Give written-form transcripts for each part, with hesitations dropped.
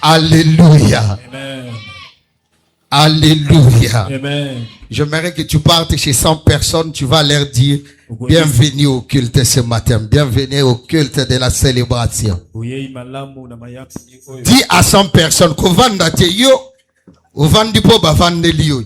Alléluia. Amen. Alléluia. Amen. J'aimerais que tu partes chez 100 personnes, tu vas leur dire bienvenue au culte ce matin, bienvenue au culte de la célébration. Dis à 100 personnes que vanda te yo, ou vandi po ba vandeli yo.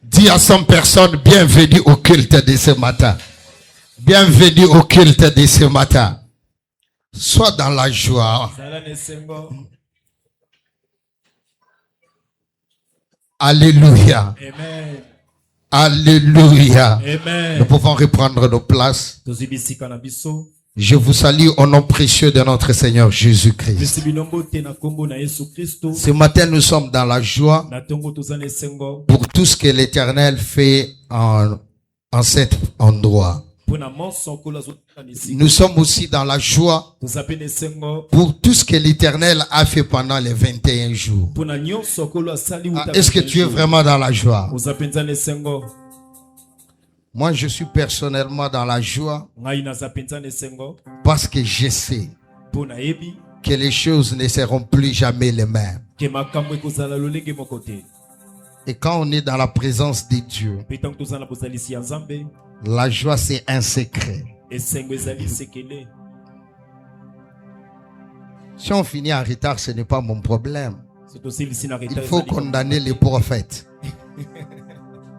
Dis à 100 personnes bienvenue au culte de ce matin. Bienvenue au culte de ce matin. Sois dans la joie. Alléluia. Amen. Alléluia. Amen. Nous pouvons reprendre nos places. Je vous salue au nom précieux de notre Seigneur Jésus-Christ. Ce matin, nous sommes dans la joie pour tout ce que l'Éternel fait en cet endroit. Nous sommes aussi dans la joie pour tout ce que l'Éternel a fait pendant les 21 jours. Est-ce que tu es vraiment dans la joie? Moi, je suis personnellement dans la joie parce que je sais que les choses ne seront plus jamais les mêmes. Et quand on est dans la présence de Dieu, la joie, c'est un secret. Si on finit en retard, ce n'est pas mon problème. Il faut condamner les prophètes.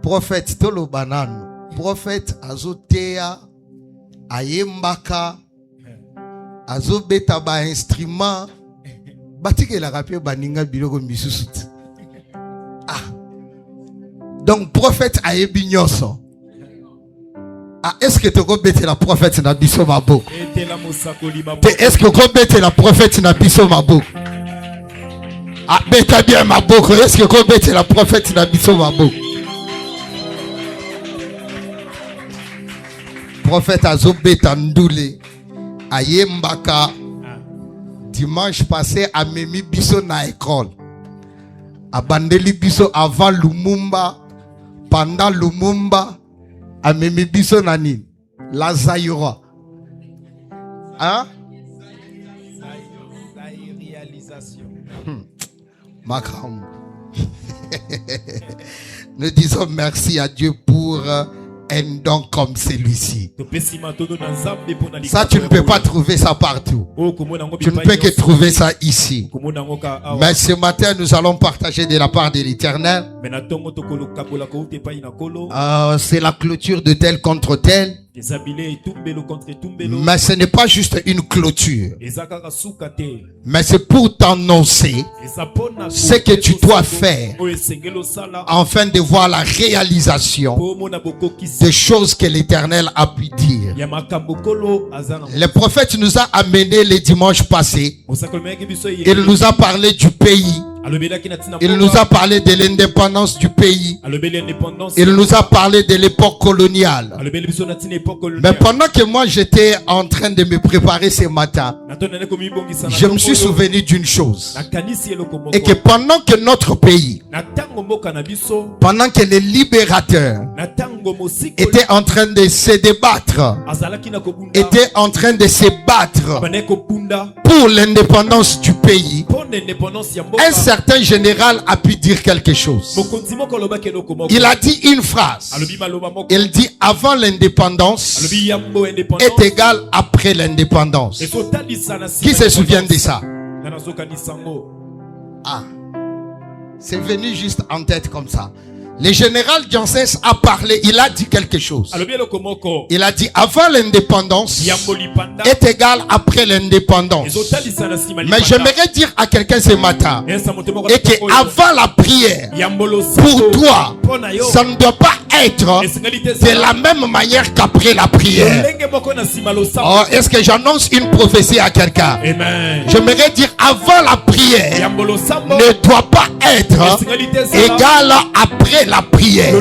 Prophète Tolo Banane. Prophète Azotea, Ayembaka, Azobeta ba instrument, Batike la rapé baninga biloko misusut. Ah. Donc prophète Ayebinyoso. Ah, est-ce que tu as la prophète na biso mabo? Est-ce que tu as la prophète na biso mabo? Ah, beta bien mabo. Est-ce que tu as la prophète na biso mabo? Prophète Azobeta Ndoule Ayembaka dimanche passé a Memi Biso na école. A Bandeli Biso avant Lumumba, pendant Lumumba, a Memi Biso nani la Zaïra. Hein? Macram. Nous disons merci à Dieu pour un don comme celui-ci. Ça, tu ne peux pas trouver ça partout. Tu ne peux que trouver ça ici. Mais ce matin, nous allons partager de la part de l'Éternel. C'est la clôture de tel contre tel. Mais ce n'est pas juste une clôture. Mais c'est pour t'annoncer ce que tu dois faire afin de voir la réalisation des choses que l'Éternel a pu dire. Le prophète nous a amené le dimanche passé. Il nous a parlé du pays. Il nous a parlé de l'indépendance du pays. Il nous a parlé de l'époque coloniale. Mais pendant que moi j'étais en train de me préparer ce matin, je me suis souvenu d'une chose. Et que pendant que notre pays, pendant que les libérateurs étaient en train de se débattre, étaient en train de se battre pour l'indépendance du pays, un certain général a pu dire quelque chose. Il a dit une phrase. Il dit avant l'indépendance est égal après l'indépendance. Qui se souvient de ça? Ah, c'est venu juste en tête comme ça. Le général Janssens a parlé, il a dit quelque chose. Il a dit avant l'indépendance est égal après l'indépendance. Mais j'aimerais dire à quelqu'un ce matin et que avant la prière, pour toi, ça ne doit pas être de la même manière qu'après la prière. Oh, est-ce que j'annonce une prophétie à quelqu'un? J'aimerais dire avant la prière ne doit pas être égal après la prière.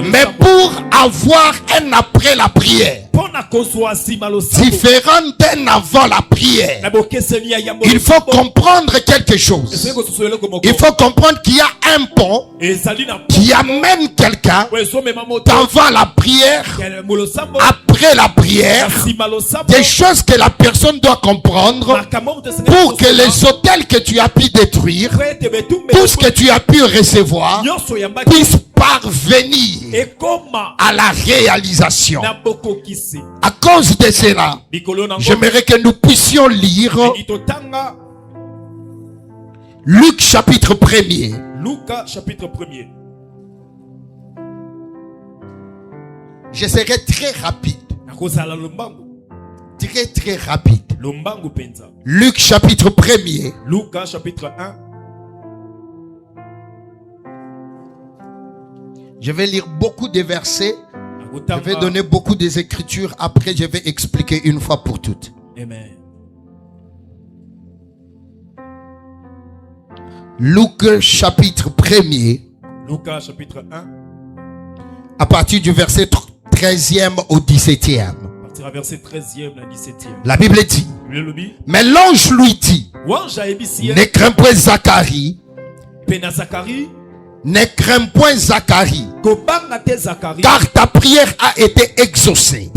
Mais pour avoir un après la prière, différent d'un avant la prière. Il faut comprendre quelque chose. Il faut comprendre qu'il y a un pont qui amène quelqu'un d'avant la prière, après la prière, des choses que la personne doit comprendre pour que les hôtels que tu as pu détruire, tout ce que tu as pu recevoir, puissent parvenir à la réalisation. À cause de cela, j'aimerais que nous puissions lire Luc chapitre 1er. Luc chapitre 1er. Je serai très rapide. Très rapide. Luc chapitre 1er. Luc chapitre 1. Je vais lire beaucoup de versets. Je vais donner beaucoup des écritures. Après, je vais expliquer une fois pour toutes. Amen. Luc chapitre 1er. Luc chapitre 1. À partir du verset 13e au 17e. Verset 13e à 17e. La Bible dit. Mais l'ange lui dit. Ne crains point Zacharie. Ne crains point Zacharie, car ta prière a été exaucée.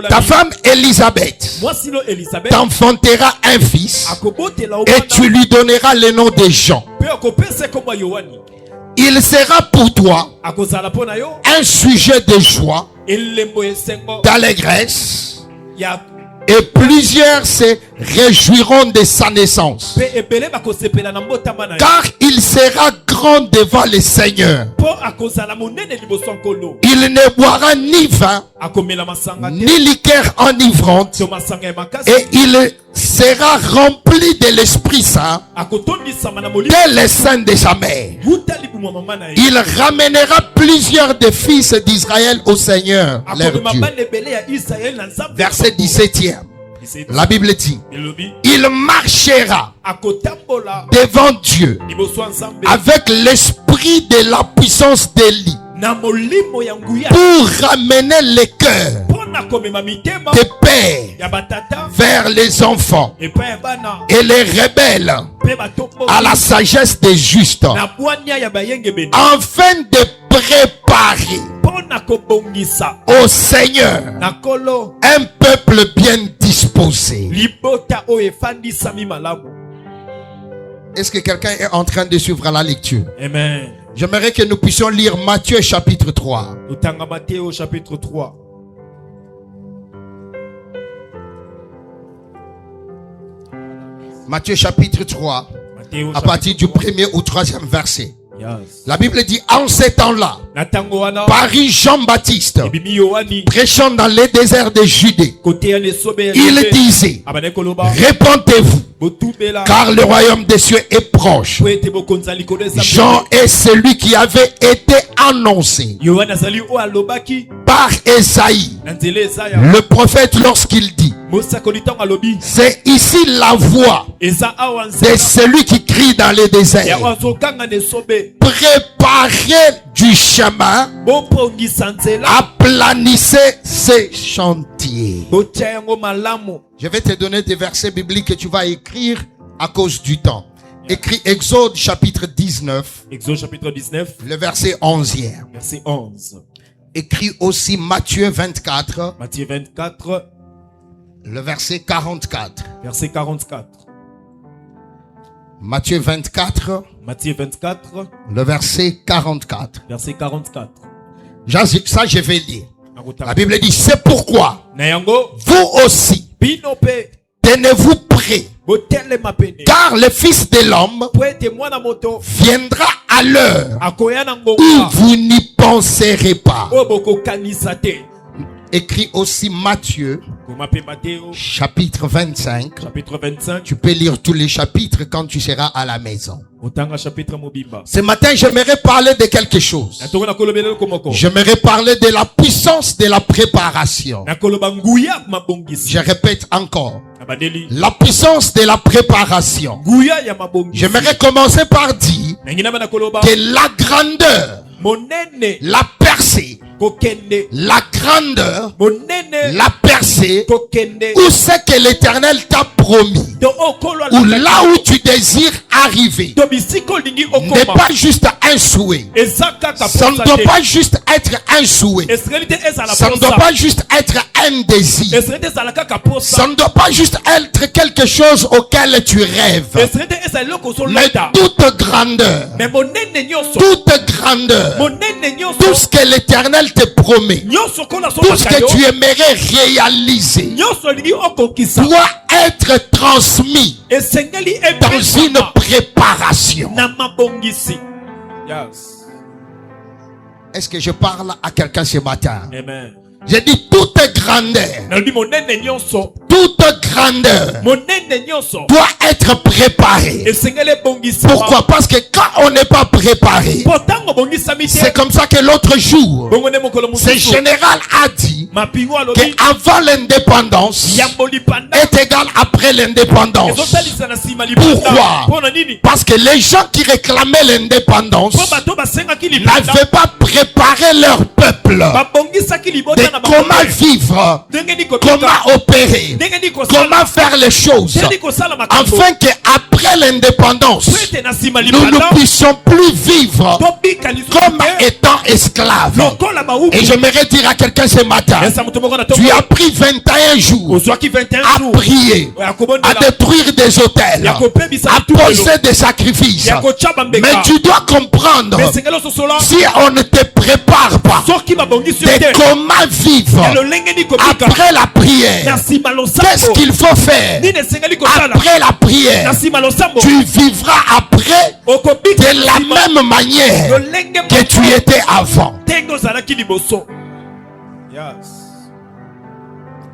Ta femme Élisabeth t'enfantera un fils et tu lui donneras le nom de Jean. Il sera pour toi un sujet de joie, d'allégresse, et plusieurs se réjouiront de sa naissance, car il sera grand devant le Seigneur. Il ne boira ni vin ni liqueur enivrante, et il sera rempli de l'Esprit Saint dès le sein de sa mère. Il ramènera plusieurs des fils d'Israël au Seigneur leur Dieu. Verset 17e. La Bible dit, il marchera devant Dieu avec l'esprit de la puissance d'Élie pour ramener les cœurs des pères vers les enfants et les rebelles à la sagesse des justes, afin de préparer au Seigneur un peuple bien disposé. Est-ce que quelqu'un est en train de suivre la lecture? Amen. J'aimerais que nous puissions lire Matthieu chapitre 3. Matthieu chapitre 3. Matthieu chapitre 3. À partir du 1er au 3e verset. Yes. La Bible dit, en ces temps-là, parut Jean-Baptiste prêchant dans les déserts de Judée. Il disait, répentez-vous, car le royaume des cieux est proche. Jean est celui qui avait été annoncé par Esaïe, le prophète, lorsqu'il dit, c'est ici la voix de celui qui crie dans les déserts. Préparez du chemin, aplanissez ces chantiers. Je vais te donner des versets bibliques que tu vas écrire à cause du temps. Écris Exode chapitre 19. Exode chapitre 19. Le verset 11e. Verset 11. Écris aussi Matthieu 24. Matthieu 24. Le verset 44. Verset 44. Matthieu 24. Matthieu 24. Le verset 44. Verset 44. Ça, je vais lire. La Bible dit, c'est pourquoi vous aussi, tenez-vous prêts, car le Fils de l'homme viendra à l'heure où vous n'y penserez pas. Écrit aussi Matthieu chapitre 25. Tu peux lire tous les chapitres quand tu seras à la maison. Ce matin, j'aimerais parler de quelque chose. J'aimerais parler de la puissance de la préparation. Je répète encore. La puissance de la préparation. J'aimerais commencer par dire que la grandeur, la percée la grandeur, la percée, où c'est que l'Éternel t'a promis, ou là où tu désires arriver, n'est pas juste un souhait. Ça ne doit pas juste être un souhait. Ça ne doit pas juste être un désir. Ça ne doit pas juste être quelque chose auquel tu rêves. Mais toute grandeur, tout ce que l'Éternel te promet, tout ce que tu aimerais réaliser, doit être transmis dans une préparation. Est-ce que je parle à quelqu'un ce matin? Amen. J'ai dit toute grandeur doit être préparée. Pourquoi? Parce que quand on n'est pas préparé, c'est comme ça que l'autre jour, ce général a dit qu'avant l'indépendance est égal après l'indépendance. Pourquoi? Parce que les gens qui réclamaient l'indépendance n'avaient pas préparé leur peuple de comment vivre, comment opérer, comment faire les choses, afin qu'après l'indépendance, nous ne puissions plus vivre comme étant esclaves. Et j'aimerais dire à quelqu'un ce matin, tu as pris 21 jours à prier, à détruire des autels, à poser des sacrifices. Mais tu dois comprendre, si on ne te prépare pas de comment vivre après la prière, qu'est-ce qu'il faut faire après la prière? Tu vivras après de la même manière que tu étais avant.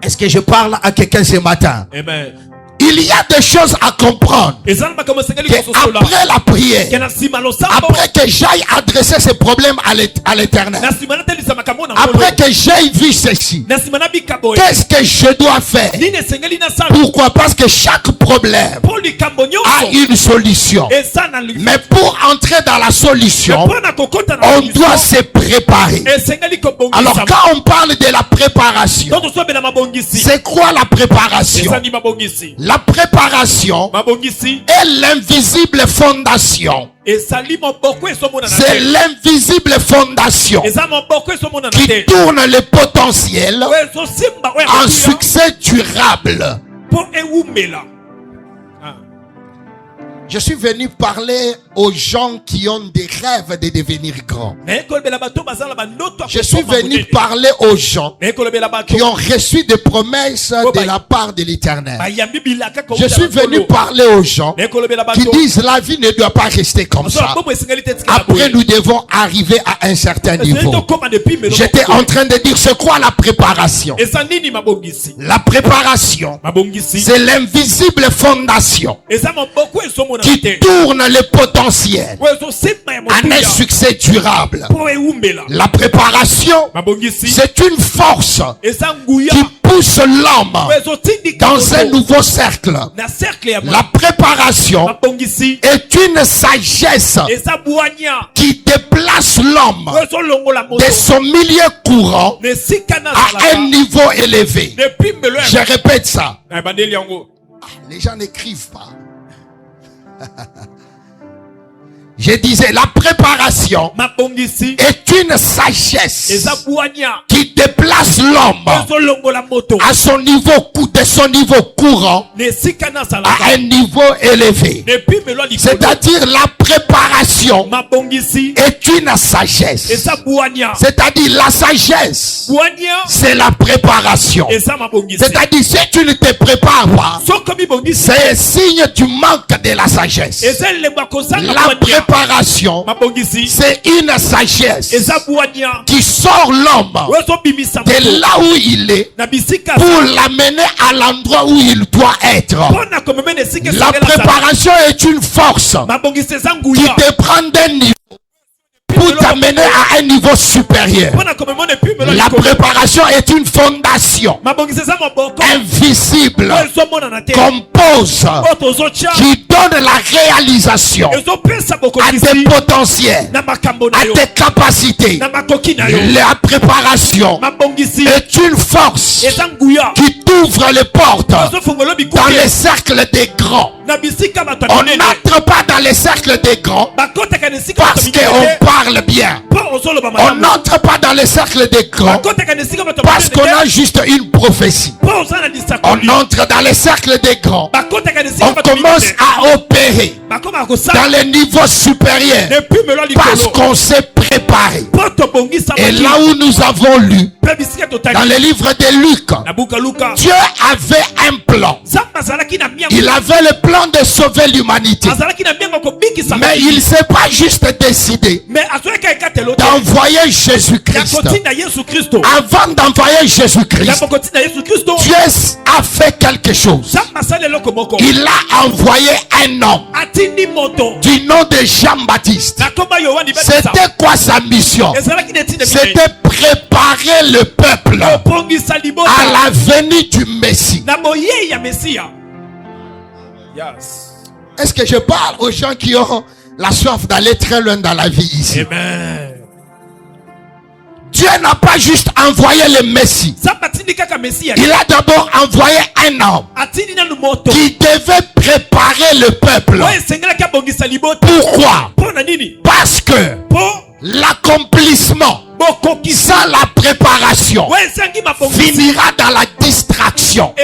Est-ce que je parle à quelqu'un ce matin? Amen. Il y a des choses à comprendre. Après la prière, après que j'aille adresser ces problèmes à l'Éternel, après que j'aille vu ceci, qu'est-ce que je dois faire? Pourquoi? Parce que chaque problème a une solution. Mais pour entrer dans la solution, on doit se préparer. Alors quand on parle de la préparation, c'est quoi la préparation? La préparation est l'invisible fondation. C'est l'invisible fondation qui tourne le potentiel en succès durable. Je suis venu parler aux gens qui ont des rêves de devenir grands. Je suis venu parler aux gens qui ont reçu des promesses de la part de l'Éternel. Je suis venu parler aux gens qui disent la vie ne doit pas rester comme ça. Après, nous devons arriver à un certain niveau. J'étais en train de dire c'est quoi la préparation? La préparation, c'est l'invisible fondation qui tourne le potentiel en un succès durable. La préparation, c'est une force qui pousse l'homme dans un nouveau cercle. La préparation est une sagesse qui déplace l'homme de son milieu courant à un niveau élevé. Je répète ça. Les gens n'écrivent pas. Je disais, la préparation est une sagesse qui déplace l'homme à son niveau, de son niveau courant à un niveau élevé. C'est-à-dire la préparation est une sagesse. C'est-à-dire la sagesse, c'est la préparation. C'est-à-dire si tu ne te prépares pas, c'est un signe du manque de la sagesse. La préparation, c'est une sagesse qui sort l'homme de là où il est pour l'amener à l'endroit où il doit être. La préparation est une force qui te prend d'un niveau pour t'amener à un niveau supérieur. La préparation est une fondation invisible, compose, qui donne la réalisation à tes potentiels, à tes capacités. La préparation est une force qui t'ouvre les portes dans les cercles des grands. On n'entre pas dans les cercles des grands parce qu'on parle bien. On n'entre pas dans les cercles des grands parce qu'on a juste une prophétie. On entre dans les cercles des grands. On commence à opérer dans les niveaux supérieurs parce qu'on s'est préparé. Et là où nous avons lu dans le livre de Luc, Dieu avait un plan. Il avait le plan de sauver l'humanité. Mais il ne s'est pas juste décidé d'envoyer Jésus-Christ. Avant d'envoyer Jésus-Christ, Dieu a fait quelque chose. Il a envoyé un homme du nom de Jean-Baptiste. C'était quoi sa mission? C'était préparer le peuple à la venue du Messie. Est-ce que je parle aux gens qui ont la soif d'aller très loin dans la vie ici? Amen. Dieu n'a pas juste envoyé le Messie. Il a d'abord envoyé un homme qui devait préparer le peuple. Pourquoi? Parce que l'accomplissement sans la préparation finira dans la distraction.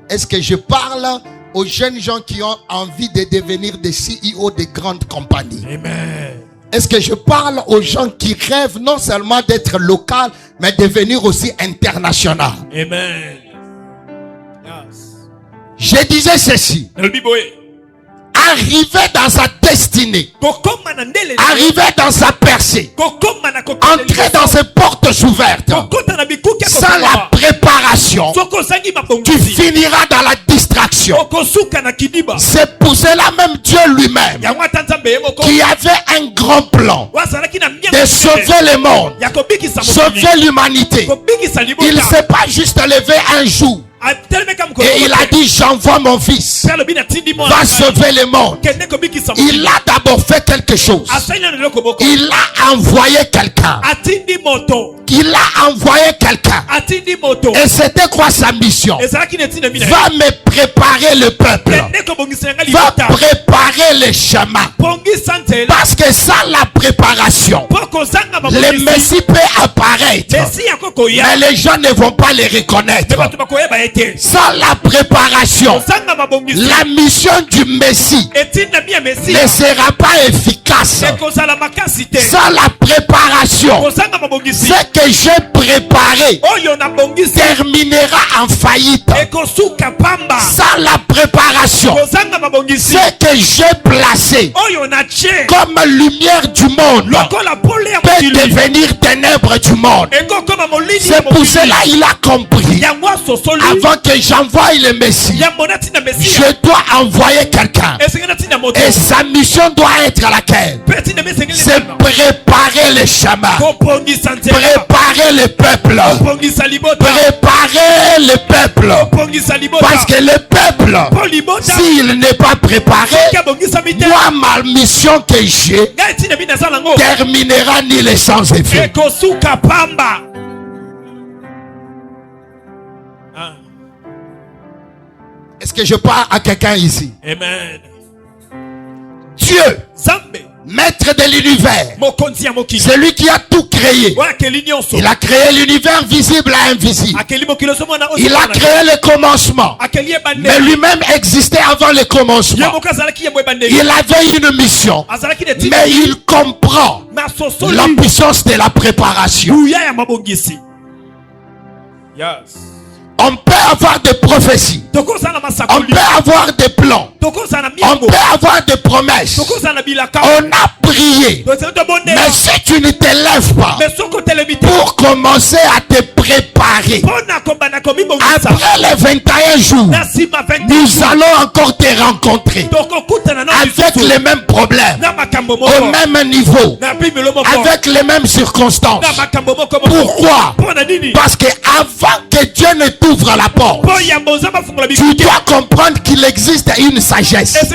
Est-ce que je parle aux jeunes gens qui ont envie de devenir des CEO de grandes compagnies? Amen. Est-ce que je parle aux gens qui rêvent non seulement d'être local, mais devenir aussi international? Amen. Yes. Je disais ceci. Arriver dans sa destinée, arriver dans sa percée, entrer dans ses portes ouvertes, sans la préparation, tu finiras dans la distraction. C'est pour cela même Dieu lui-même, qui avait un grand plan de sauver le monde, sauver l'humanité. Il ne s'est pas juste levé un jour et il a dit: j'envoie mon fils, va sauver le monde. Il a d'abord fait quelque chose. Il a envoyé quelqu'un. Il a envoyé quelqu'un. Et c'était quoi sa mission? Va me préparer le peuple, va préparer le chemin. Parce que sans la préparation, le Messie peut apparaître, mais les gens ne vont pas le reconnaître. Sans la préparation, la mission du Messie ne sera pas efficace. Sans la préparation, ce que j'ai préparé terminera en faillite. Sans la préparation, ce que j'ai placé comme lumière du monde peut devenir ténèbres du monde. C'est pour cela il a compris: avant que j'envoie le Messie, je dois envoyer quelqu'un. Et sa mission doit être laquelle? C'est préparer le chemin, préparer le peuple, préparer le peuple. Parce que le peuple, s'il n'est pas préparé, moi ma mission que j'ai terminera ni les sans effet. Est-ce que je parle à quelqu'un ici? Amen. Dieu, maître de l'univers, celui qui a tout créé. Il a créé l'univers visible et invisible. Il a créé le commencement, mais lui-même existait avant le commencement. Il avait une mission, mais il comprend la puissance de la préparation. Yes. On peut avoir des prophéties, on peut avoir des plans, On peut avoir des promesses. On a prié. Mais si tu ne te lèves pas pour commencer à te préparer, après les 21 jours, nous allons encore te rencontrer avec les mêmes problèmes, au même niveau, avec les mêmes circonstances. Pourquoi? Parce que avant que Dieu ne t'ouvre la porte, tu dois comprendre qu'il existe une sagesse. Et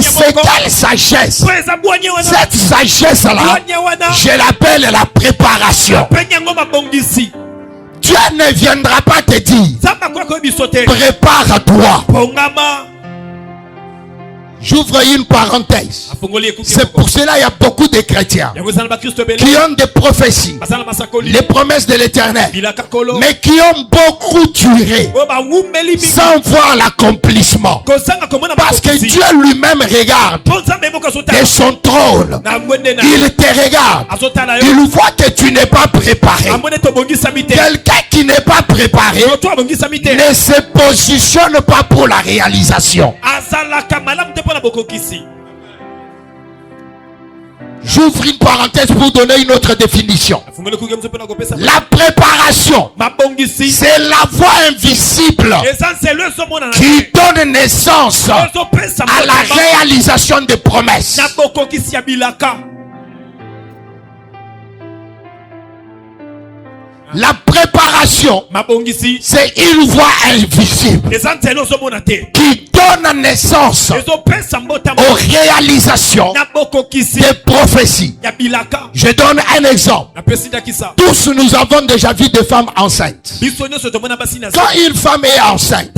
c'est quelle sagesse? Cette sagesse-là, je l'appelle la préparation. Dieu ne viendra pas te dire prépare-toi. J'ouvre une parenthèse. C'est pour cela qu'il y a beaucoup de chrétiens qui ont des prophéties, les promesses de l'Éternel, mais qui ont beaucoup duré sans voir l'accomplissement. Parce que Dieu lui-même regarde de son trône. Il te regarde. Il voit que tu n'es pas préparé. Quelqu'un qui n'est pas préparé ne se positionne pas pour la réalisation. J'ouvre une parenthèse pour donner une autre définition. La préparation, c'est la voie invisible qui donne naissance à la réalisation des promesses. La préparation, c'est une voie invisible qui donne naissance aux réalisations des prophéties. Je donne un exemple. Tous nous avons déjà vu des femmes enceintes. Quand une femme est enceinte,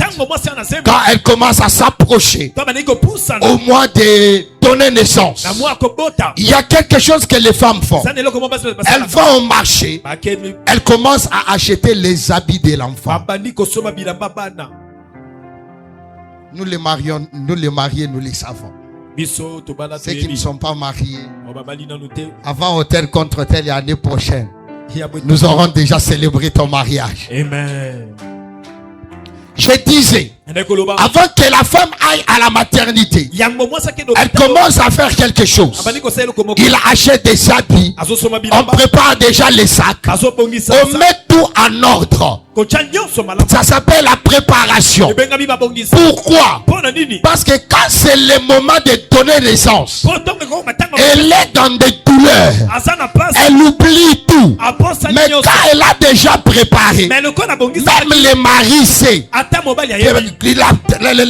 quand elle commence à s'approcher au mois de donner naissance, il y a quelque chose que les femmes font. Elles vont au marché, elles commencent à acheter les habits de l'enfant. Nous les mariés, nous les savons. Ceux qui ne sont pas mariés, avant hôtel contre tel, l'année prochaine, nous aurons déjà célébré ton mariage. Amen. Je disais, avant que la femme aille à la maternité, elle commence à faire quelque chose. Il achète des habits, on prépare déjà les sacs, on met tout en ordre. Ça s'appelle la préparation. Pourquoi? Parce que quand c'est le moment de donner naissance, elle est dans des douleurs, elle oublie tout. Mais quand elle a déjà préparé, même le mari sait que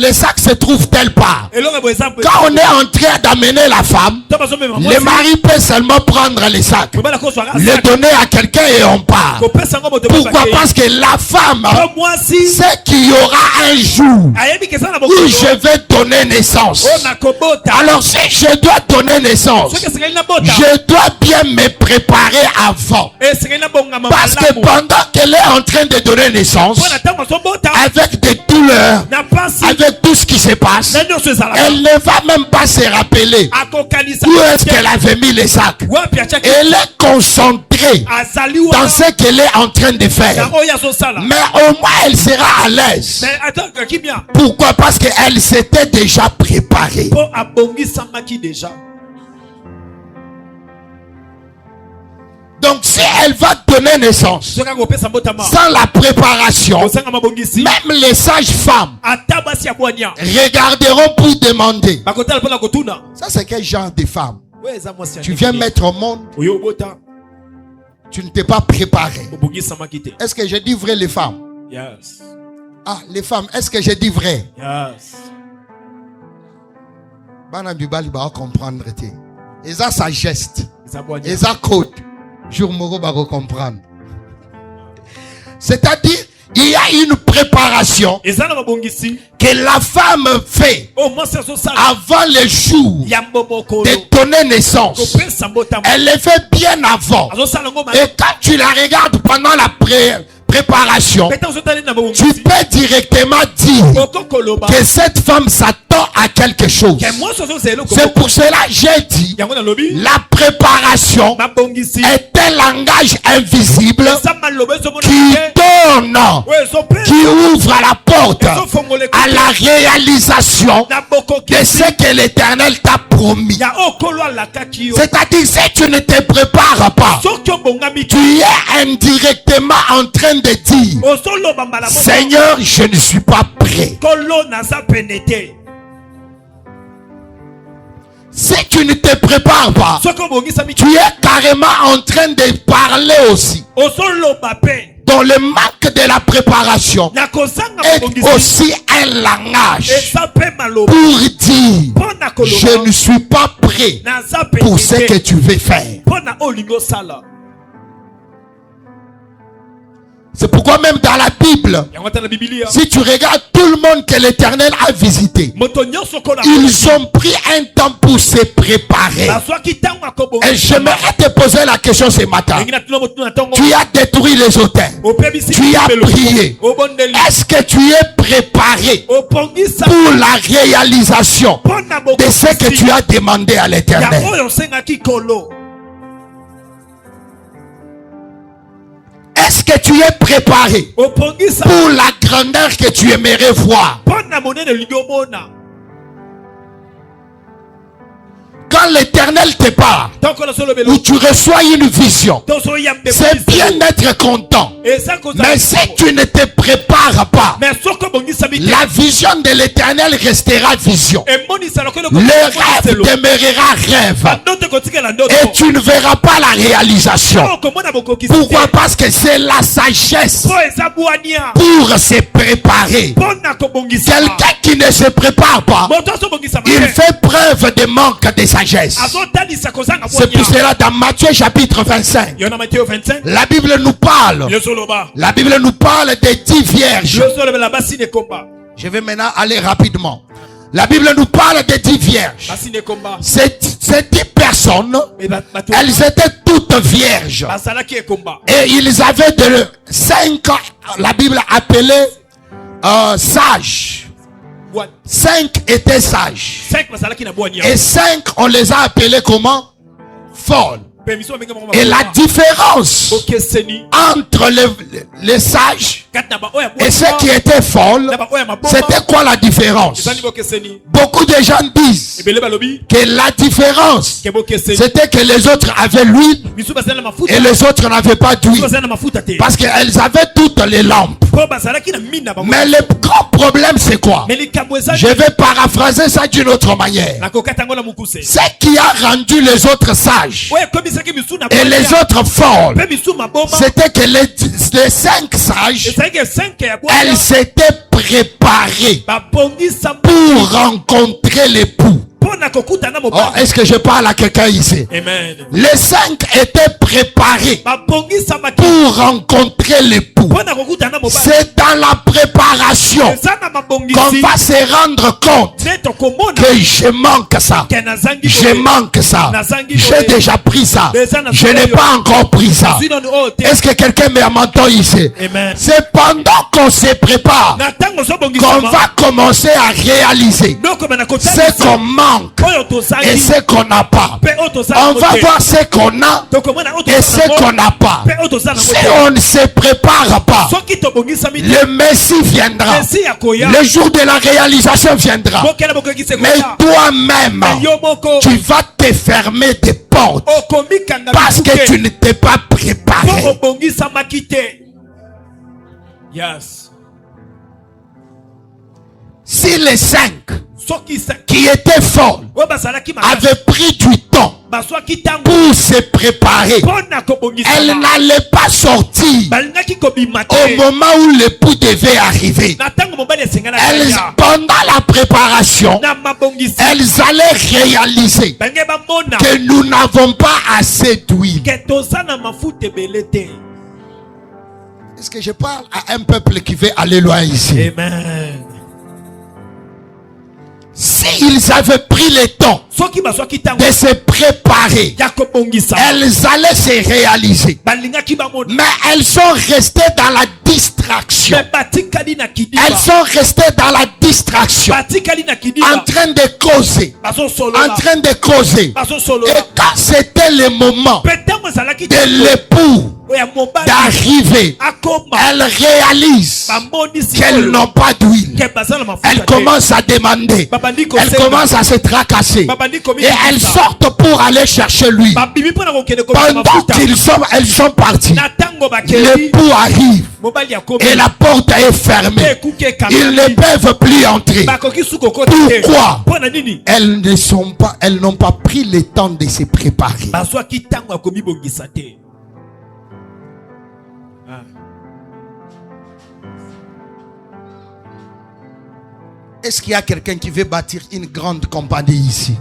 le sac se trouve telle part. Quand on est en train d'amener la femme, le mari peut seulement prendre les sacs, le donner à quelqu'un et on part. Pourquoi? Parce que la femme sait qu'il y aura un jour où je vais donner naissance. Alors si je dois donner naissance, je dois bien me préparer avant. Parce que pendant qu'elle est en train de donner naissance, avec des douleurs, avec tout ce qui se passe, elle ne va même pas se rappeler où est-ce qu'elle avait mis les sacs. Elle est concentrée dans ce qu'elle est en train de faire. Mais au moins elle sera à l'aise. Pourquoi? Parce qu'elle s'était déjà préparée. Donc si elle va donner naissance sans la préparation, même les sages-femmes regarderont pour demander. Ça c'est quel genre de femme? Tu viens mettre au monde, tu ne t'es pas préparé. Est-ce que je dis vrai les femmes? Yes. Ah, les femmes, est-ce que je dis vrai? Yes. Bana Bibali va comprendre. Ils ont sa geste. Ils ont code. Jour Moro va comprendre. C'est-à-dire, il y a une préparation que la femme fait avant le jour de donner naissance. Elle le fait bien avant. Et quand tu la regardes pendant la préparation, tu peux directement dire que cette femme s'attend m'attends à quelque chose. C'est pour cela que j'ai dit, la préparation est un langage invisible qui donne, qui ouvre la porte à la réalisation de ce que l'Éternel t'a promis. C'est-à-dire, si tu ne te prépares pas, tu es indirectement en train de dire, Seigneur, je ne suis pas prêt. Si tu ne te prépares pas, tu es carrément en train de parler aussi. Dans le manque de la préparation est aussi un langage pour dire, je ne suis pas prêt pour ce que tu veux faire. C'est pourquoi même dans la Bible, si tu regardes tout le monde que l'Éternel a visité, ils ont pris un temps pour se préparer. Et j'aimerais te poser la question ce matin. Tu as détruit les autels. Tu as prié. Est-ce que tu es préparé pour la réalisation de ce que tu as demandé à l'Éternel? Est-ce que tu es préparé pour la grandeur que tu aimerais voir? Quand l'Éternel te parle, ou tu reçois une vision, c'est bien d'être content. Mais si tu ne te prépares pas, la vision de l'Éternel restera vision. Le rêve demeurera rêve. Et tu ne verras pas la réalisation. Pourquoi? Parce que c'est la sagesse pour se préparer. Quelqu'un qui ne se prépare pas, il fait preuve de manque de sagesse. C'est pour cela dans Matthieu chapitre 25, la Bible nous parle. La Bible nous parle des 10 vierges. Je vais maintenant aller rapidement. La Bible nous parle des 10 vierges. Ces 10 personnes, elles étaient toutes vierges. Et ils avaient de 5, la Bible appelait sages. 5 étaient sages. Et 5, on les a appelés comment? Folles. Et la différence entre les sages et ceux qui étaient folles, c'était quoi la différence? Beaucoup de gens disent que la différence, c'était que les autres avaient l'huile et les autres n'avaient pas d'huile, parce qu'elles avaient toutes les lampes. Mais le grand problème, c'est quoi? Je vais paraphraser ça d'une autre manière. Ce qui a rendu les autres sages et les autres folles, c'était que les 5 sages, elles s'étaient préparées pour rencontrer l'époux. Oh, est-ce que je parle à quelqu'un ici? Amen. Les 5 étaient préparés pour rencontrer l'époux. C'est dans la préparation qu'on va se rendre compte que je manque ça, je manque ça, j'ai déjà pris ça, je n'ai pas encore pris ça. Est-ce que quelqu'un m'entend ici? C'est pendant qu'on se prépare qu'on va commencer à réaliser ce qu'on manque et ce qu'on n'a pas. On va voir ce qu'on a et ce qu'on n'a pas. Si on ne se prépare pas, le Messie viendra, le jour de la réalisation viendra, mais toi-même tu vas te fermer des portes parce que tu ne t'es pas préparé. Si les 5 qui étaient folles avaient pris du temps pour se préparer, elles n'allaient pas sortir au moment où l'époux devait arriver. Pendant la préparation, elles allaient réaliser que nous n'avons pas assez d'huile. Est-ce que je parle à un peuple qui veut aller loin ici? Amen. S'ils avaient pris le temps de se préparer. Elles allaient se réaliser. Mais elles sont restées dans la distraction. Elles sont restées dans la distraction. En train de causer. En train de causer. Et quand c'était le moment de l'époux d'arriver, elles réalisent qu'elles n'ont pas d'huile. Elles commencent à demander. Elles commencent à se tracasser. Et elles sortent pour aller chercher l'huile. Pendant elles sont parties, l'époux arrive et la porte est fermée. Ils ne peuvent plus entrer. Pourquoi? Elles n'ont pas pris le temps de se préparer. Est-ce qu'il y a quelqu'un qui veut bâtir une grande compagnie ici?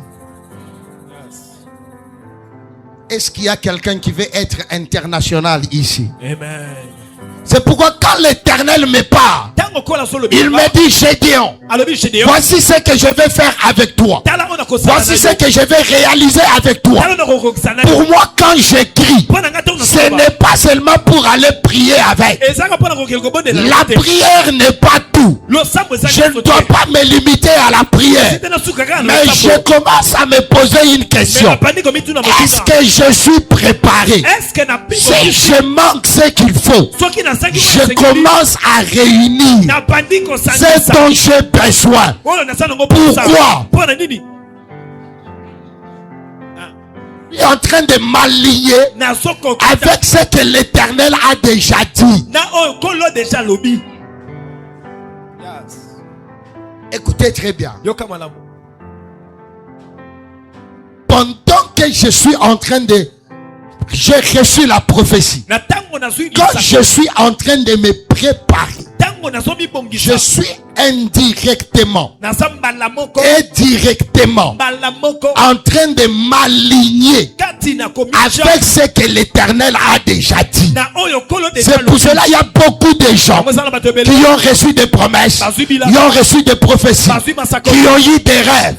Est-ce qu'il y a quelqu'un qui veut être international ici? Amen. C'est pourquoi quand l'Éternel me parle, il me dit Gédéon, voici ce que je vais faire avec toi. Voici ce que je vais réaliser avec toi. Pour moi, quand j'écris, ce n'est pas seulement pour aller prier avec. La prière n'est pas tout. Je ne dois pas me limiter à la prière. Mais je commence à me poser une question. Est-ce que je suis préparé? Si je manque ce qu'il faut, je commence à réunir ce dont j'ai besoin. Pourquoi? Il est en train de m'aligner avec ce que l'Éternel a déjà dit. Écoutez très bien. Pendant que je suis en train de... J'ai reçu la prophétie. Quand je suis en train de me préparer, je suis indirectement et directement en train de m'aligner avec ce que l'Éternel a déjà dit. C'est pour cela qu'il y a beaucoup de gens qui ont reçu des promesses, qui ont reçu des prophéties, qui ont eu des rêves,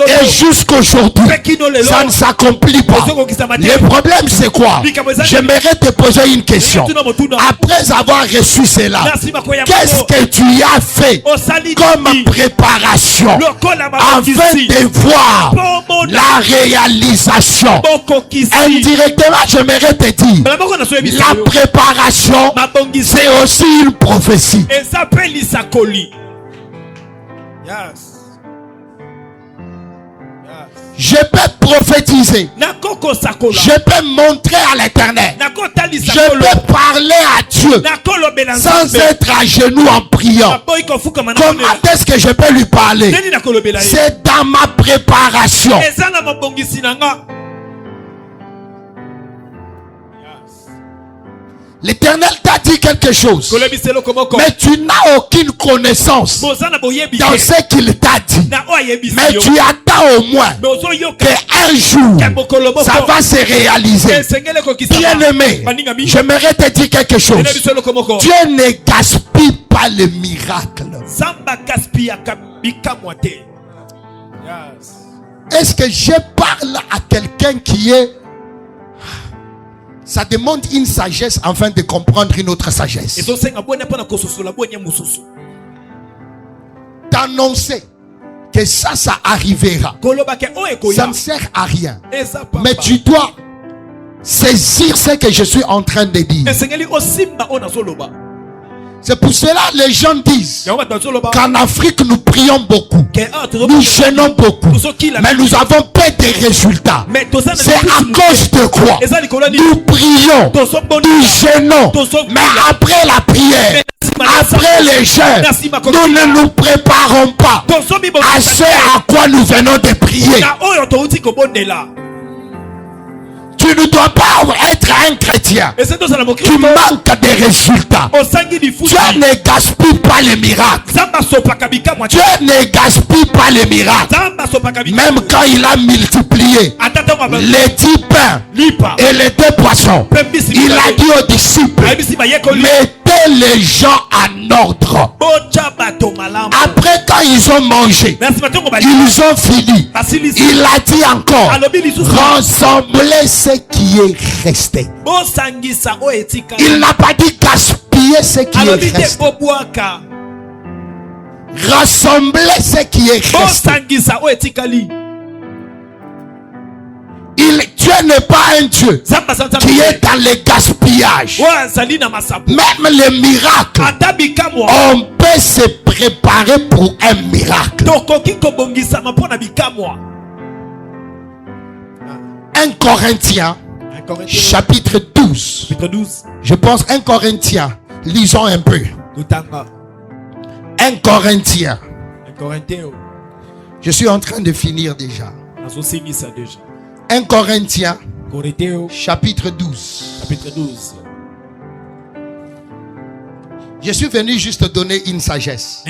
et jusqu'aujourd'hui ça ne s'accomplit pas. Le problème c'est quoi? J'aimerais te poser une question. Après avoir reçu cela, qu'est-ce que tu as fait comme préparation afin de voir la réalisation? Indirectement, j'aimerais te dire, la préparation, c'est aussi une prophétie. Je peux prophétiser. Je peux montrer à l'Éternel. Je peux parler à Dieu sans être à genoux en priant. Comment est-ce que je peux lui parler? C'est dans ma préparation. L'Éternel t'a dit quelque chose, mais tu n'as aucune connaissance dans ce qu'il t'a dit. Mais tu attends au moins qu'un jour ça va se réaliser. Bien-aimé, j'aimerais te dire quelque chose. Dieu ne gaspille pas le miracle. Est-ce que je parle à quelqu'un qui est... Ça demande une sagesse afin de comprendre une autre sagesse. D'annoncer que ça arrivera, ça ne sert à rien. Mais tu dois saisir ce que je suis en train de dire. C'est pour cela que les gens disent qu'en Afrique nous prions beaucoup, nous jeûnons beaucoup, mais nous avons peu de résultats. C'est à cause de quoi? Nous prions, nous jeûnons, mais après la prière, après les jeûnes, nous ne nous préparons pas à ce à quoi nous venons de prier. Tu ne dois pas être un chrétien qui manque de résultats. Dieu ne gaspille pas les miracles. Dieu ne gaspille pas les miracles. même quand il a multiplié les 10 pains et les 2 poissons, il a dit aux disciples, mettez les gens en ordre. Après, quand ils ont mangé, ils ont fini, il a dit encore, rassemblez ce qui est resté. Il n'a pas dit gaspiller ce qui est resté. Rassemblez ce qui est resté. Dieu n'est pas un Dieu qui est dans le gaspillage. Même les miracles, on peut se préparer pour un miracle. 1 Corinthiens chapitre 12. Je pense 1 Corinthiens. Lisons un peu. 1 Corinthiens. Je suis en train de finir déjà. 1 Corinthiens chapitre 12. Je suis venu juste donner une sagesse.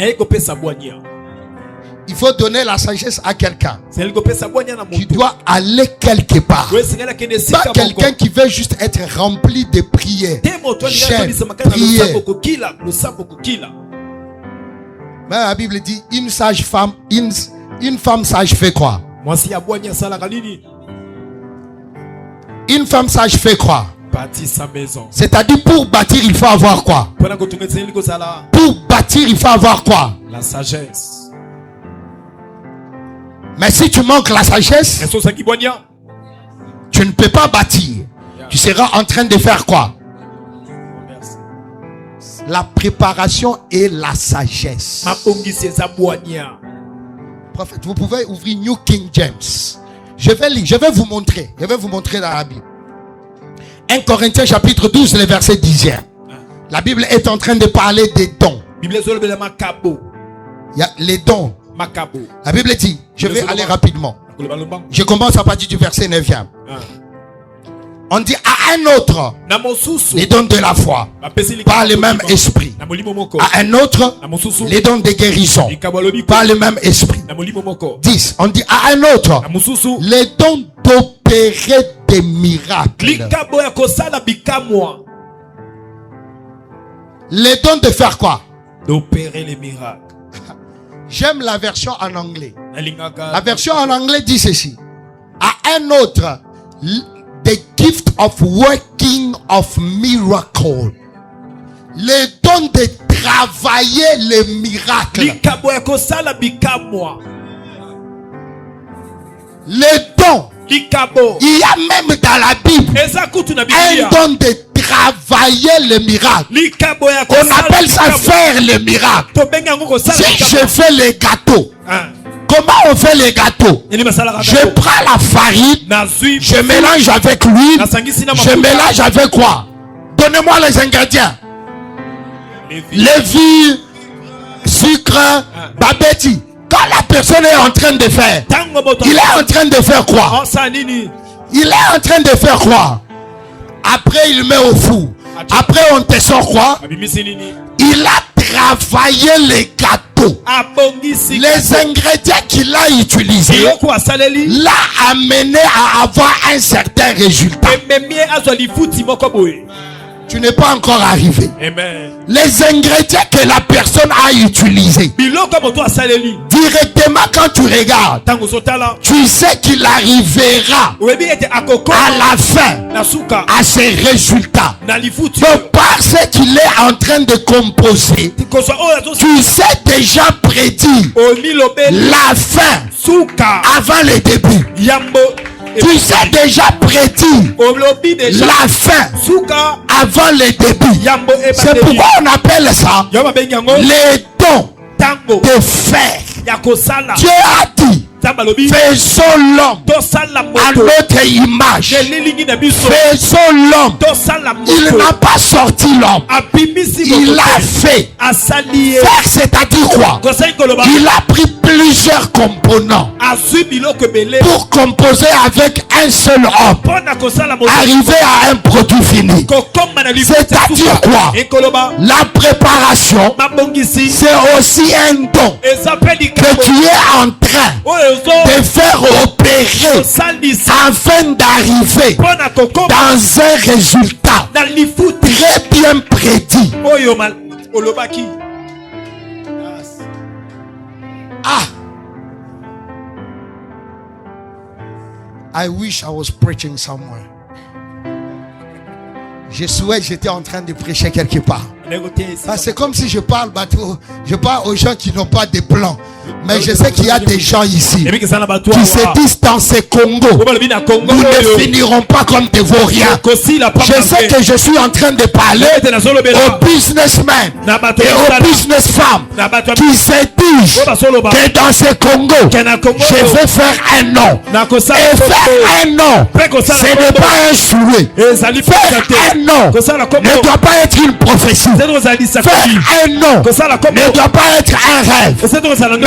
Il faut donner la sagesse à quelqu'un qui doit aller quelque part. Pas quelqu'un qui veut juste être rempli de prières. Mais la Bible dit une sage femme, une femme sage fait quoi? Une femme sage fait quoi? C'est-à-dire pour bâtir il faut avoir quoi? Pour bâtir il faut avoir quoi? La sagesse. Mais si tu manques la sagesse, tu ne peux pas bâtir. Tu seras en train de faire quoi? La préparation et la sagesse. Prophète, vous pouvez ouvrir New King James. Je vais lire, je vais vous montrer dans la Bible. 1 Corinthiens chapitre 12, le verset 10e. La Bible est en train de parler des dons. Il y a les dons. La Bible dit, je vais aller rapidement. Je commence à partir du verset 9e. On dit à un autre les dons de la foi par le même esprit. À un autre les dons de guérison par le même esprit. 10. On dit à un autre les dons d'opérer des miracles. Les dons de faire quoi? D'opérer les miracles. J'aime la version en anglais. La version en anglais dit ceci. À un autre the gift of working of miracle. Les dons de travailler les miracles. Les dons. Il y a même dans la Bible un don de travailler les miracles. On appelle ça faire les miracles. Si je fais les gâteaux, comment on fait les gâteaux? Je prends la farine, je mélange avec l'huile, je mélange avec quoi? Donnez-moi les ingrédients. Levure, sucre, babeti. Quand la personne est en train de faire, il est en train de faire quoi? Il est en train de faire quoi? Après il met au four. Après on te sort quoi? Il a travaillé les gâteaux. Les ingrédients qu'il a utilisés l'a amené à avoir un certain résultat. Tu n'es pas encore arrivé. Amen. Les ingrédients que la personne a utilisés, directement quand tu regardes, tu sais qu'il arrivera à la fin à ses résultats. Donc parce qu'il est en train de composer, tu sais déjà prédire la fin avant le début. Tu sais déjà prédire la fin avant le début. C'est pourquoi on appelle ça les dons de faire. Dieu a dit, faisons l'homme à notre image. Faisons l'homme. Il n'a pas sorti l'homme. Il a fait. Faire, c'est-à-dire quoi? Il a pris plusieurs composants pour composer avec un seul homme, arriver à un produit fini. C'est-à-dire quoi? La préparation, c'est aussi un don que tu es en train de faire opérer afin d'arriver dans un résultat très bien prédit. I wish I was preaching somewhere. Je souhaite que j'étais en train de prêcher quelque part. C'est comme si je parle aux gens qui n'ont pas de plan. Mais je sais qu'il y a des gens ici qui se disent dans ces Congo, nous ne finirons pas comme des vauriens. Je sais que je suis en train de parler aux businessmen et aux businessfemmes qui se disent que dans ces Congo, je vais faire un nom. Et faire un nom, ce n'est pas un souhait. Faire un nom ne doit pas être une prophétie. Faire un nom ne doit pas être un rêve.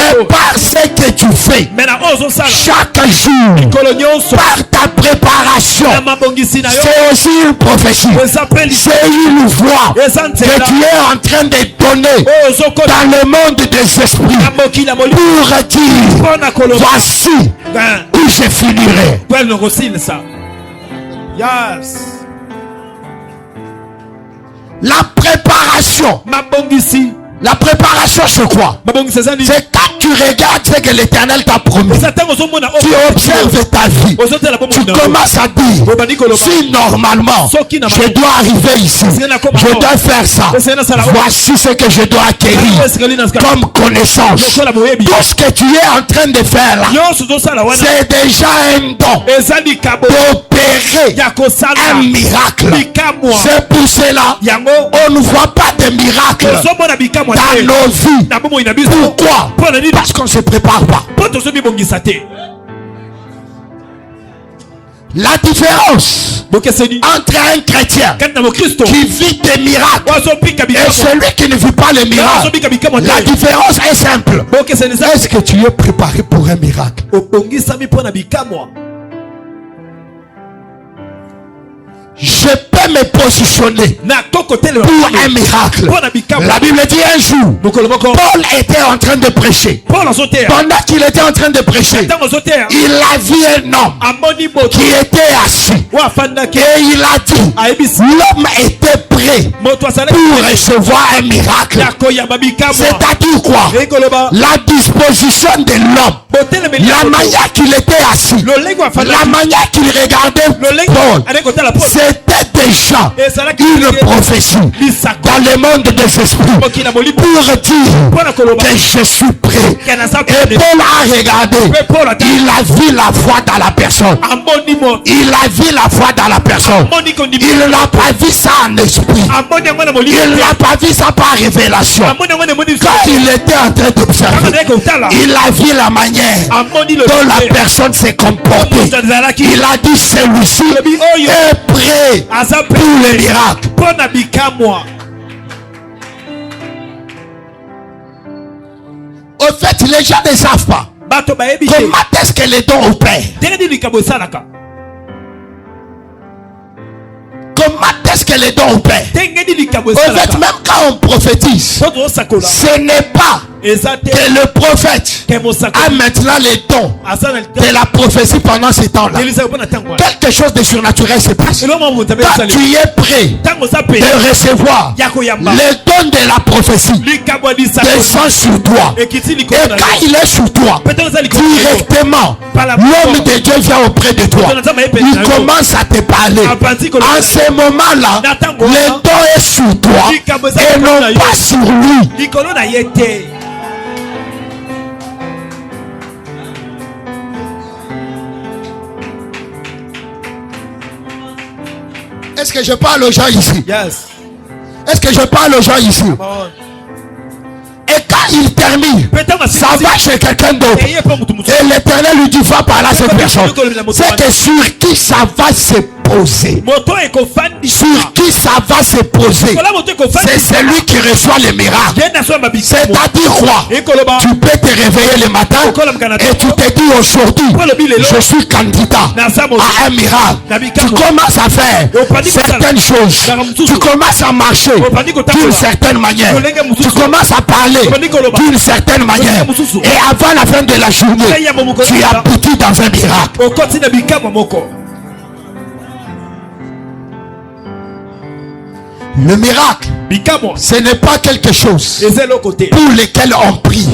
Mais par ce que tu fais chaque jour, par ta préparation, c'est aussi une prophétie. C'est une voix que tu es en train de donner dans le monde des esprits pour dire voici où je finirai. La préparation. La préparation, c'est quoi? C'est quand tu regardes ce que l'Éternel t'a promis. Tu observes ta vie. Tu commences à dire, si normalement je dois arriver ici, je dois faire ça, voici ce que je dois acquérir comme connaissance. Tout ce que tu es en train de faire là, c'est déjà un don d'opérer un miracle. C'est pour cela on ne voit pas de miracle dans nos vies. Pourquoi? Parce qu'on ne se prépare pas. La différence entre un chrétien qui vit des miracles et celui qui ne vit pas les miracles, la différence est simple. Est-ce que tu es préparé pour un miracle? Je peux me positionner pour un miracle. La Bible dit un jour, Paul était en train de prêcher. Pendant qu'il était en train de prêcher, il a vu un homme qui était assis. Et il a dit, l'homme était prêt pour recevoir un miracle. C'est-à-dire quoi? La disposition de l'homme, la manière qu'il était assis, la manière qu'il regardait Paul, c'était déjà une prophétie dans le monde des esprits pour dire que je suis prêt. Et Paul a regardé, il a vu la foi dans la personne. Il a vu la foi dans la personne. Il n'a pas vu ça en esprit. Il n'a pas vu ça par révélation. Quand il était en train d'observer, il a vu la manière dont la personne s'est comportée. Il a dit, celui-ci est prêt pour les miracles. Au fait, les gens ne savent pas comment est-ce que les dons opèrent. Comment est-ce que les dons opèrent? Au fait, même quand on prophétise, ce n'est pas que le prophète a maintenant les dons de la prophétie pendant ce temps-là. Quelque chose de surnaturel se passe. Quand tu es prêt de recevoir les dons de la prophétie, descend sur toi. Et quand il est sur toi, directement, l'homme de Dieu vient auprès de toi. Il commence à te parler. En ce moment-là, le don est sur toi et non pas sur lui. Est-ce que je parle aux gens ici? Yes. Est-ce que je parle aux gens ici? Et quand il termine, ça va chez quelqu'un d'autre. Et l'Éternel l'Éternel lui dit, va par là cette personne. C'est que sur qui ça va se poser. Sur qui ça va se poser. C'est celui qui reçoit les miracles. C'est-à-dire quoi? Tu peux te réveiller le matin et tu te dis aujourd'hui, je suis candidat à un miracle. Tu commences à faire certaines choses. Tu commences à marcher d'une certaine manière. Tu commences à parler d'une certaine manière. Et avant la fin de la journée, tu aboutis dans un miracle. Le miracle, ce n'est pas quelque chose pour lequel on prie.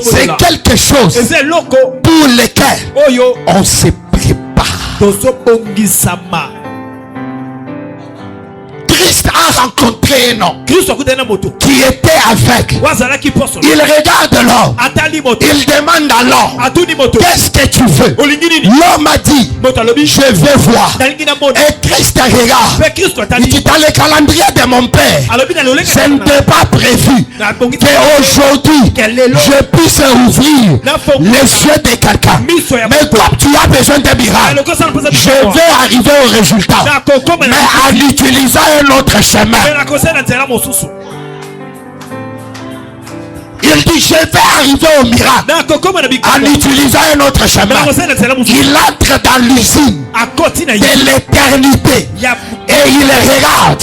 C'est quelque chose pour lequel on se prépare. Christ a rencontré un homme qui était aveugle. Il regarde l'homme. Il demande à l'homme, qu'est-ce que tu veux? L'homme a dit, je veux voir. Et Christ regarde. Il dit, dans le calendrier de mon père, ce n'était pas prévu qu'aujourd'hui je puisse ouvrir les yeux de quelqu'un. Mais comme tu as besoin de miracle, je vais arriver au résultat, mais en utilisant un autre chemin. Il dit, je vais arriver au miracle en utilisant un autre chemin. Il entre dans l'usine de l'éternité et il regarde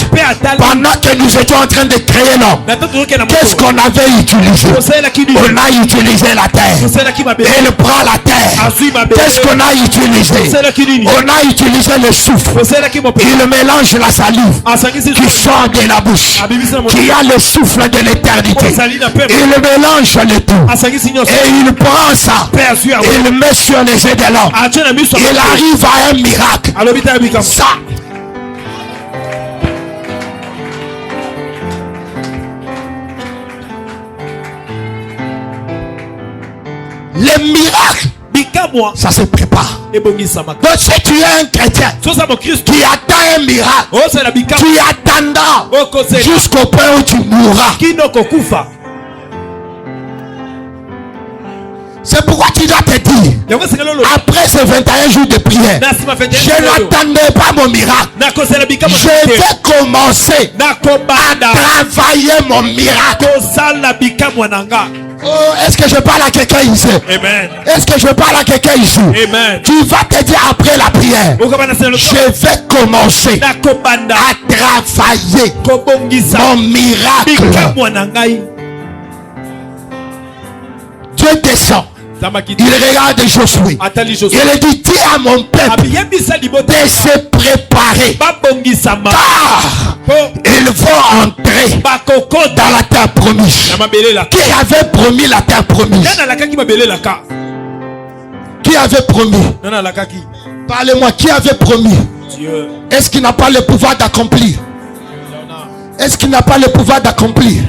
pendant que nous étions en train de créer l'homme. Qu'est-ce qu'on avait utilisé? On a utilisé la terre. Il prend la terre. Qu'est-ce qu'on a utilisé? On a utilisé le souffle. Il mélange la salive qui sort de la bouche, qui a le souffle de l'éternité. Il mélange le tout et il prend ça, il met sur les yeux de l'homme. Il arrive à un miracle. Ça, le miracle, ça se prépare. Donc si tu es un chrétien qui attend un miracle, tu attendras jusqu'au point où tu mourras. C'est pourquoi tu dois te dire, après ces 21 jours de prière, je n'attendais pas mon miracle. Je vais commencer à travailler mon miracle. Oh, est-ce que je parle à quelqu'un ici? Amen. Est-ce que je parle à quelqu'un ici? Amen. Tu vas te dire après la prière, je vais commencer à travailler mon miracle. Dieu descend. Il regarde Josué. Il dit, dis à mon peuple de se préparer, car ils vont entrer dans la terre promise. Qui avait promis la terre promise? Qui avait promis? Parlez-moi, qui avait promis? Est-ce qu'il n'a pas le pouvoir d'accomplir? Est-ce qu'il n'a pas le pouvoir d'accomplir?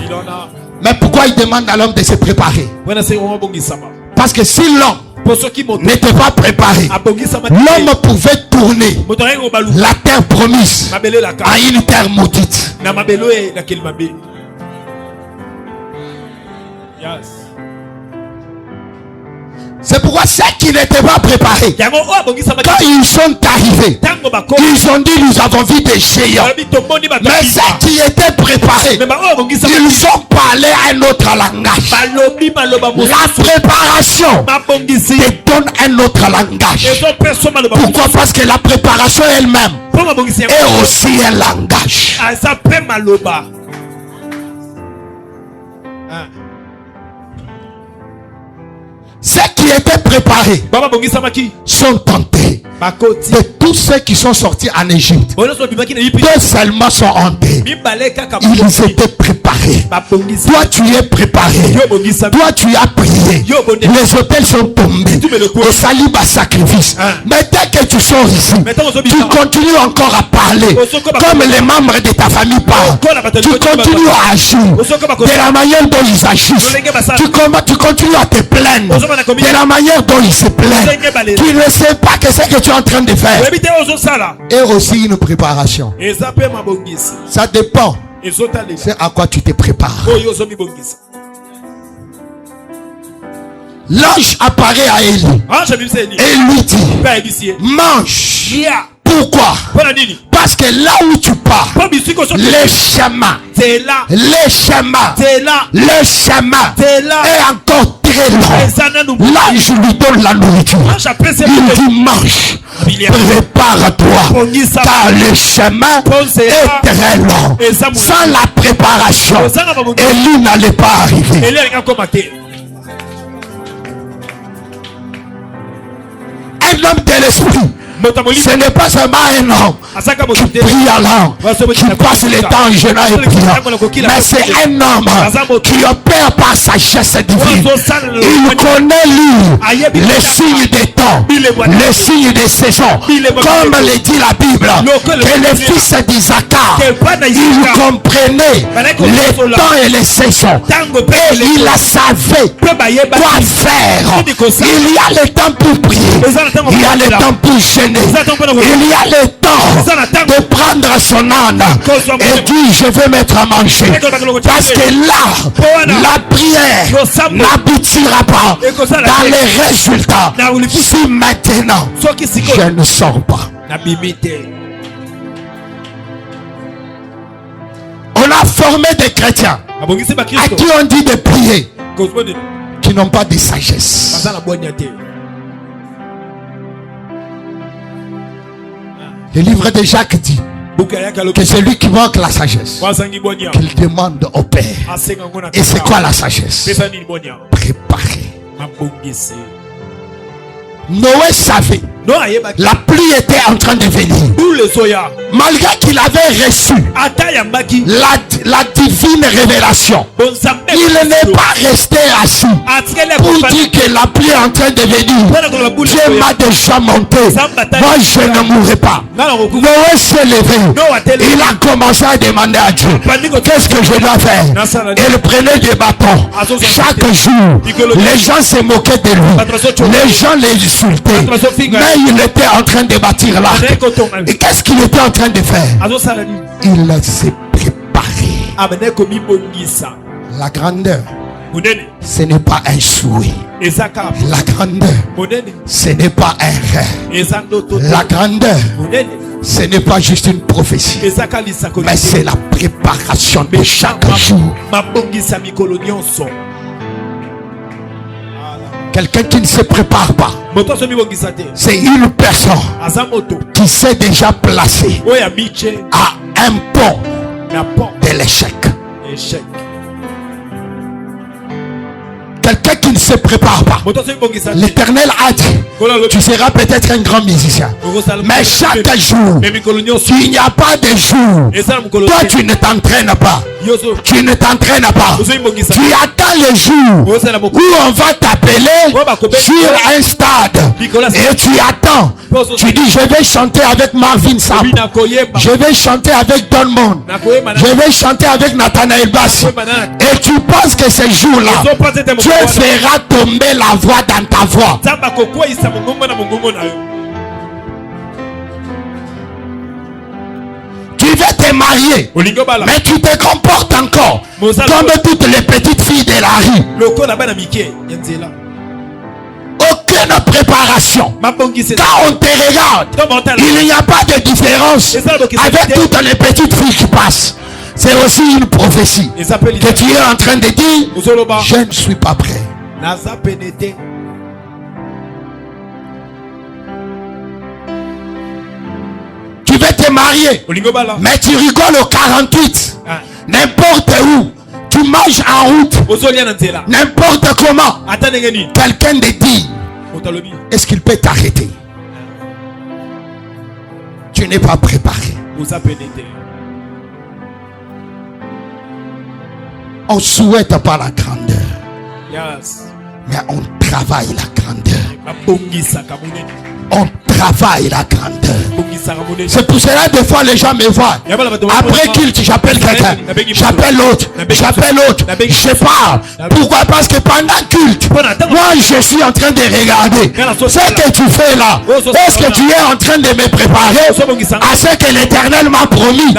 Mais pourquoi il demande à l'homme de se préparer? Parce que si l'homme n'était pas préparé, l'homme pouvait tourner la terre promise à une terre maudite. C'est pourquoi ceux qui n'étaient pas préparés, quand ils sont arrivés, ils ont dit, nous avons vu des géants. Mais ceux qui étaient préparés, ils ont parlé un autre langage. La préparation te donne un autre langage. Pourquoi? Parce que la préparation elle-même est aussi un langage. Ceux qui étaient préparés sont tentés. De tous ceux qui sont sortis en Égypte, deux seulement sont hantés. Ils étaient préparés. Toi tu es préparé. Toi tu as prié. Les hôtels sont tombés. Au saliba sacrifice. Mais dès que tu sors ici, tu continues encore à parler comme les membres de ta famille parlent. Tu continues à agir de la manière dont ils agissent. Tu continues à te plaindre de la manière dont ils se plaignent. Tu ne sais pas que c'est que tu es en train de faire. Et aussi une préparation. Ça dépend. C'est à quoi tu te prépares. L'ange apparaît à Élie et lui dit, mange. Pourquoi? Parce que là où tu pars, le chemin est encore très long. L'ange lui donne la nourriture. Il dit, mange. Prépare-toi, car le chemin est très long. Sans la préparation, Élie n'allait pas arriver. Un homme de l'esprit, ce n'est pas seulement un homme qui prie à langue, qui passe le temps en jeûnant et priant, mais c'est un homme qui opère par sagesse divine. Il connaît lui les signes des temps, les signes des saisons, comme le dit la Bible, que les fils d'Isaac, ils comprenaient les temps et les saisons, et il savait quoi faire. Il y a le temps pour prier, il y a le temps pour jeûner, il y a le temps de prendre son âne et dire, je vais mettre à manger, parce que là la prière n'aboutira pas dans les résultats si maintenant je ne sors pas. On a formé des chrétiens à qui on dit de prier, qui n'ont pas de sagesse. Le livre de Jacques dit que c'est lui qui manque la sagesse, qu'il demande au Père. Et c'est quoi la sagesse? Préparer. Noé savait, la pluie était en train de venir, malgré qu'il avait reçu la divine révélation. Il n'est pas resté assis pour dire que la pluie est en train de venir. Dieu m'a déjà monté, moi je ne mourrai pas. Noé s'est levé, il a commencé à demander à Dieu, qu'est-ce que je dois faire? Il prenait des bâtons chaque jour. Les gens se moquaient de lui, les gens l'insultaient, mais il était en train de bâtir là. Et qu'est-ce qu'il était en train de faire? Il s'est préparé. La grandeur, ce n'est pas un souhait. La grandeur, ce n'est pas un rêve. La grandeur, ce n'est pas juste une prophétie, mais c'est la préparation de chaque jour. Quelqu'un qui ne se prépare pas, c'est une personne qui s'est déjà placée à un pont de l'échec. Quelqu'un qui ne se prépare pas, l'Éternel a dit, tu seras peut-être un grand musicien, mais chaque jour, il n'y a pas de jour, toi tu ne t'entraînes pas. Tu ne t'entraînes pas. Tu attends le jour où on va t'appeler sur un stade et tu attends. Tu dis, je vais chanter avec Marvin Sapp, je vais chanter avec Don Mon, je vais chanter avec Nathanael Bassi, et tu penses que ce jour-là Dieu fera tomber la voix dans ta voix. Tu vas te marier, mais tu te comportes encore comme toutes les petites filles de la rue. Aucune préparation. Quand on te regarde, il n'y a pas de différence avec toutes les petites filles qui passent. C'est aussi une prophétie que tu es en train de dire, je ne suis pas prêt. Tu veux te marier, mais tu rigoles au 48. N'importe où, tu manges en route, n'importe comment. Quelqu'un te dit, est-ce qu'il peut t'arrêter? Tu n'es pas préparé. On souhaite pas la grandeur, mais on travaille la grandeur. On travaille la grandeur. C'est pour cela des fois les gens me voient. Après culte, j'appelle quelqu'un, j'appelle l'autre, je parle. Pourquoi? Parce que pendant culte, moi je suis en train de regarder ce que tu fais là. Est-ce que tu es en train de me préparer à ce que l'Éternel m'a promis?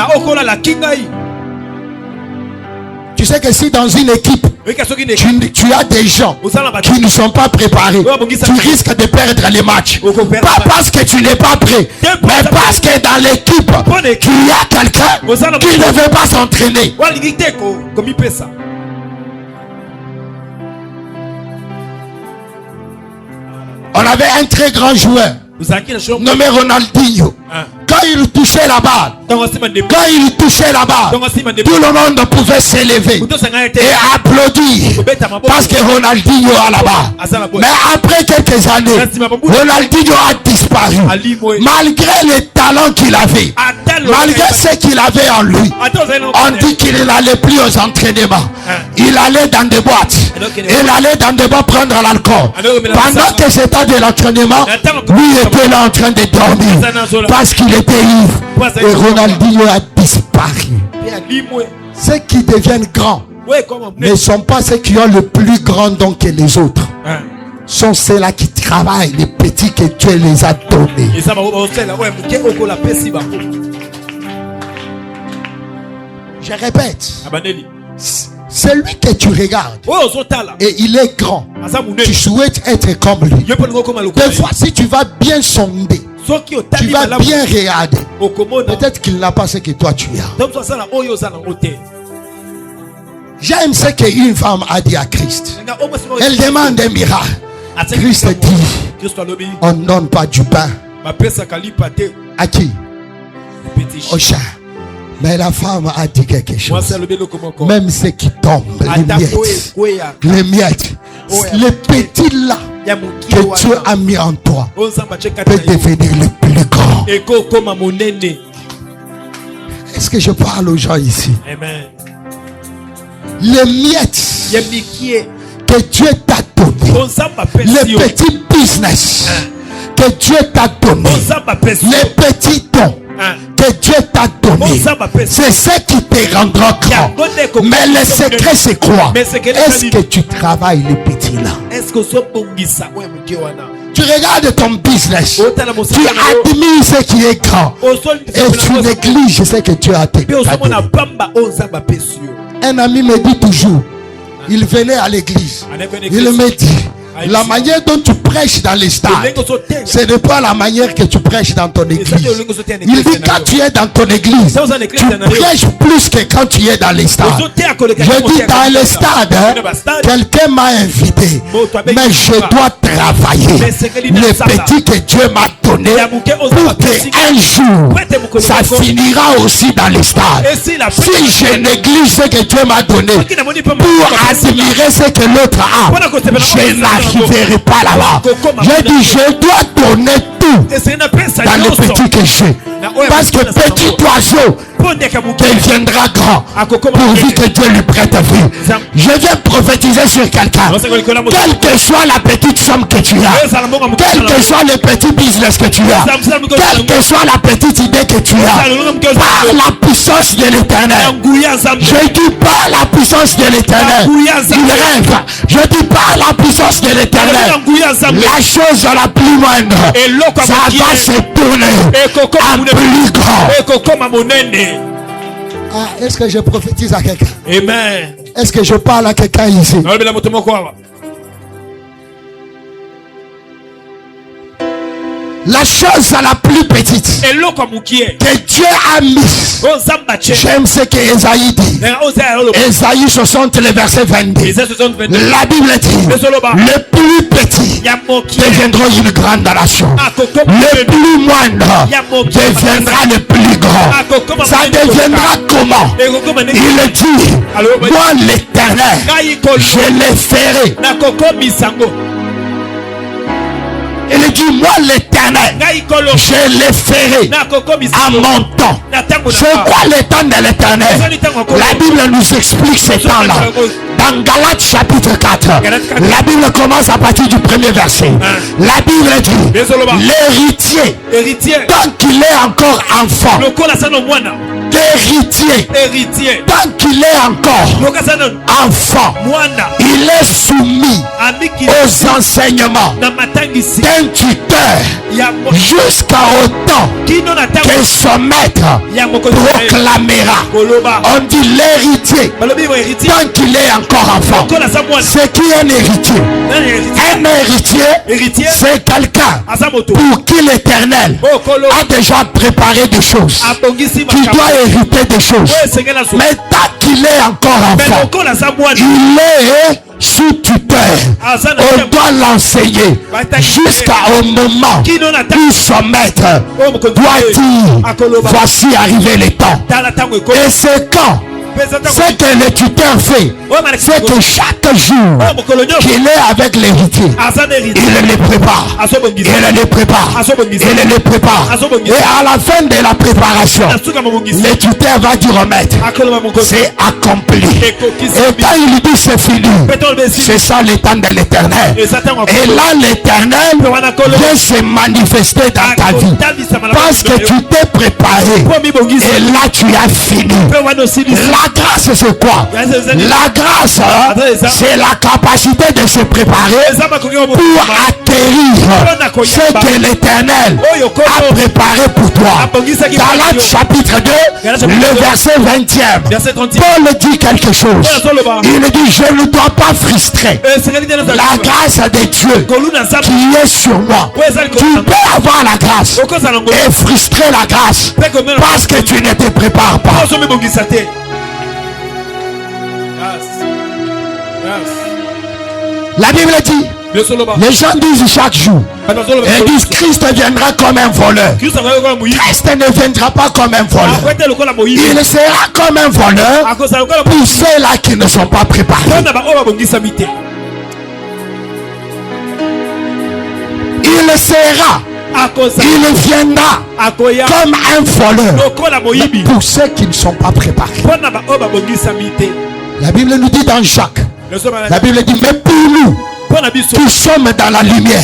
Tu sais que si dans une équipe tu as des gens qui ne sont pas préparés. Tu risques de perdre les matchs. Pas parce que tu n'es pas prêt, mais parce que dans l'équipe, il y a quelqu'un qui ne veut pas s'entraîner. On avait un très grand joueur nommé Ronaldinho. Quand il touchait la balle, tout le monde pouvait s'élever et applaudir parce que Ronaldinho a la balle. Mais après quelques années, Ronaldinho a disparu. Malgré les talents qu'il avait, malgré ce qu'il avait en lui, on dit qu'il n'allait plus aux entraînements. Il allait dans des boîtes. Il allait dans des boîtes prendre l'alcool. Pendant que c'était de l'entraînement, lui était là en train de dormir parce qu'il était ivre. Et Ronaldinho a disparu. Ceux qui deviennent grands ne sont pas ceux qui ont le plus grand don que les autres. Sont ceux-là qui travaillent, les petits que Dieu les a donnés. Je répète, celui que tu regardes et il est grand, tu souhaites être comme lui. Des fois, si tu vas bien sonder, tu vas bien regarder, peut-être qu'il n'a pas ce que toi tu as. J'aime ce qu'une femme a dit à Christ. Elle demande un miracle. Christ dit, on ne donne pas du pain. À qui? Au chat. Mais la femme a dit quelque chose. Même ceux qui tombent, les miettes, les petits là que Dieu a mis en toi, peut devenir le plus grand. Est-ce que je parle aux gens ici? Amen. Les miettes que Dieu t'a donné, les petits business que Dieu t'a donné, les petits dons que Dieu t'a donné, c'est ce qui te rendra grand. Mais le secret c'est quoi? Est-ce que tu travailles les petits là? Tu regardes ton business, tu admires ce qui est grand et tu négliges ce que Dieu a te donné. Un ami me dit toujours, il venait à l'église, il me dit, la manière dont tu prêches dans les stades, ce n'est pas la manière que tu prêches dans ton église. Il dit, quand tu es dans ton église, tu prêches plus que quand tu es dans les stades. Je dis, dans les stades, quelqu'un m'a invité, mais je dois travailler les petits que Dieu m'a donné pour qu'un jour ça finira aussi dans les stades. Si je néglige ce que Dieu m'a donné pour admirer ce que l'autre a, je n'arriverai pas là-bas. Je dis, je dois donner tout dans les petits que j'ai. Parce que petit oiseau deviendra grand pourvu que Dieu lui prête vie. Je viens prophétiser sur quelqu'un. Quelle que soit la petite somme que tu as, quel que soit le petit business que tu as, quelle que soit la petite idée que tu as, par la puissance de l'Éternel, je dis par la puissance de l'Éternel, il rêve. Je dis par la puissance de l'Éternel, la chose la plus moindre, ça va se tourner en plus grand. Ah, est-ce que je prophétise à quelqu'un? Amen. Est-ce que je parle à quelqu'un ici? La chose la plus petite que Dieu a mise. J'aime ce que Esaïe dit. Esaïe 60, le verset 22. La Bible dit, le plus petit deviendra une grande nation. Le plus moindre deviendra le plus grand. Ça deviendra comment? Il dit, moi l'Éternel, je les ferai. Il dit, moi l'Éternel, je les ferai à mon temps. C'est quoi le temps de l'Éternel? La Bible nous explique ce temps-là. Dans Galates chapitre 4, la Bible commence à partir du premier verset. La Bible dit, l'héritier, tant qu'il est encore enfant, d'héritier, tant qu'il est encore enfant, il est soumis aux enseignements d'un tuteur jusqu'à autant que son maître proclamera. On dit l'héritier tant qu'il est encore enfant. C'est qui un héritier? Un héritier, c'est quelqu'un pour qui l'Éternel a déjà préparé des choses, qui doit hériter des choses. Mais tant qu'il est encore enfant, il est sous tutelle. On doit l'enseigner jusqu'au moment où son maître doit dire voici arrivé le temps. Et c'est quand ce que le tuteur fait, c'est que chaque jour qu'il est avec l'héritier, il le prépare, il le prépare, il le prépare. Et à la fin de la préparation, le tuteur va dire au maître, c'est accompli. Et quand il dit c'est fini, c'est ça le temps de l'Éternel. Et là l'Éternel vient se manifester dans ta vie parce que tu t'es préparé. Et là tu as fini. La grâce, c'est quoi? La grâce, c'est la capacité de se préparer pour acquérir ce que l'Éternel a préparé pour toi. Galates chapitre 2, le verset 20e, Paul dit quelque chose. Il dit, je ne dois pas frustrer la grâce de Dieu qui est sur moi. Tu peux avoir la grâce et frustrer la grâce parce que tu ne te prépares pas. La Bible dit, les gens disent chaque jour, ils disent Christ viendra comme un voleur. Christ ne viendra pas comme un voleur. Il sera comme un voleur pour ceux-là qui ne sont pas préparés. Il sera, il viendra comme un voleur pour ceux qui ne sont pas préparés. La Bible nous dit dans Jacques, la Bible dit, mais pour nous qui sommes dans la lumière,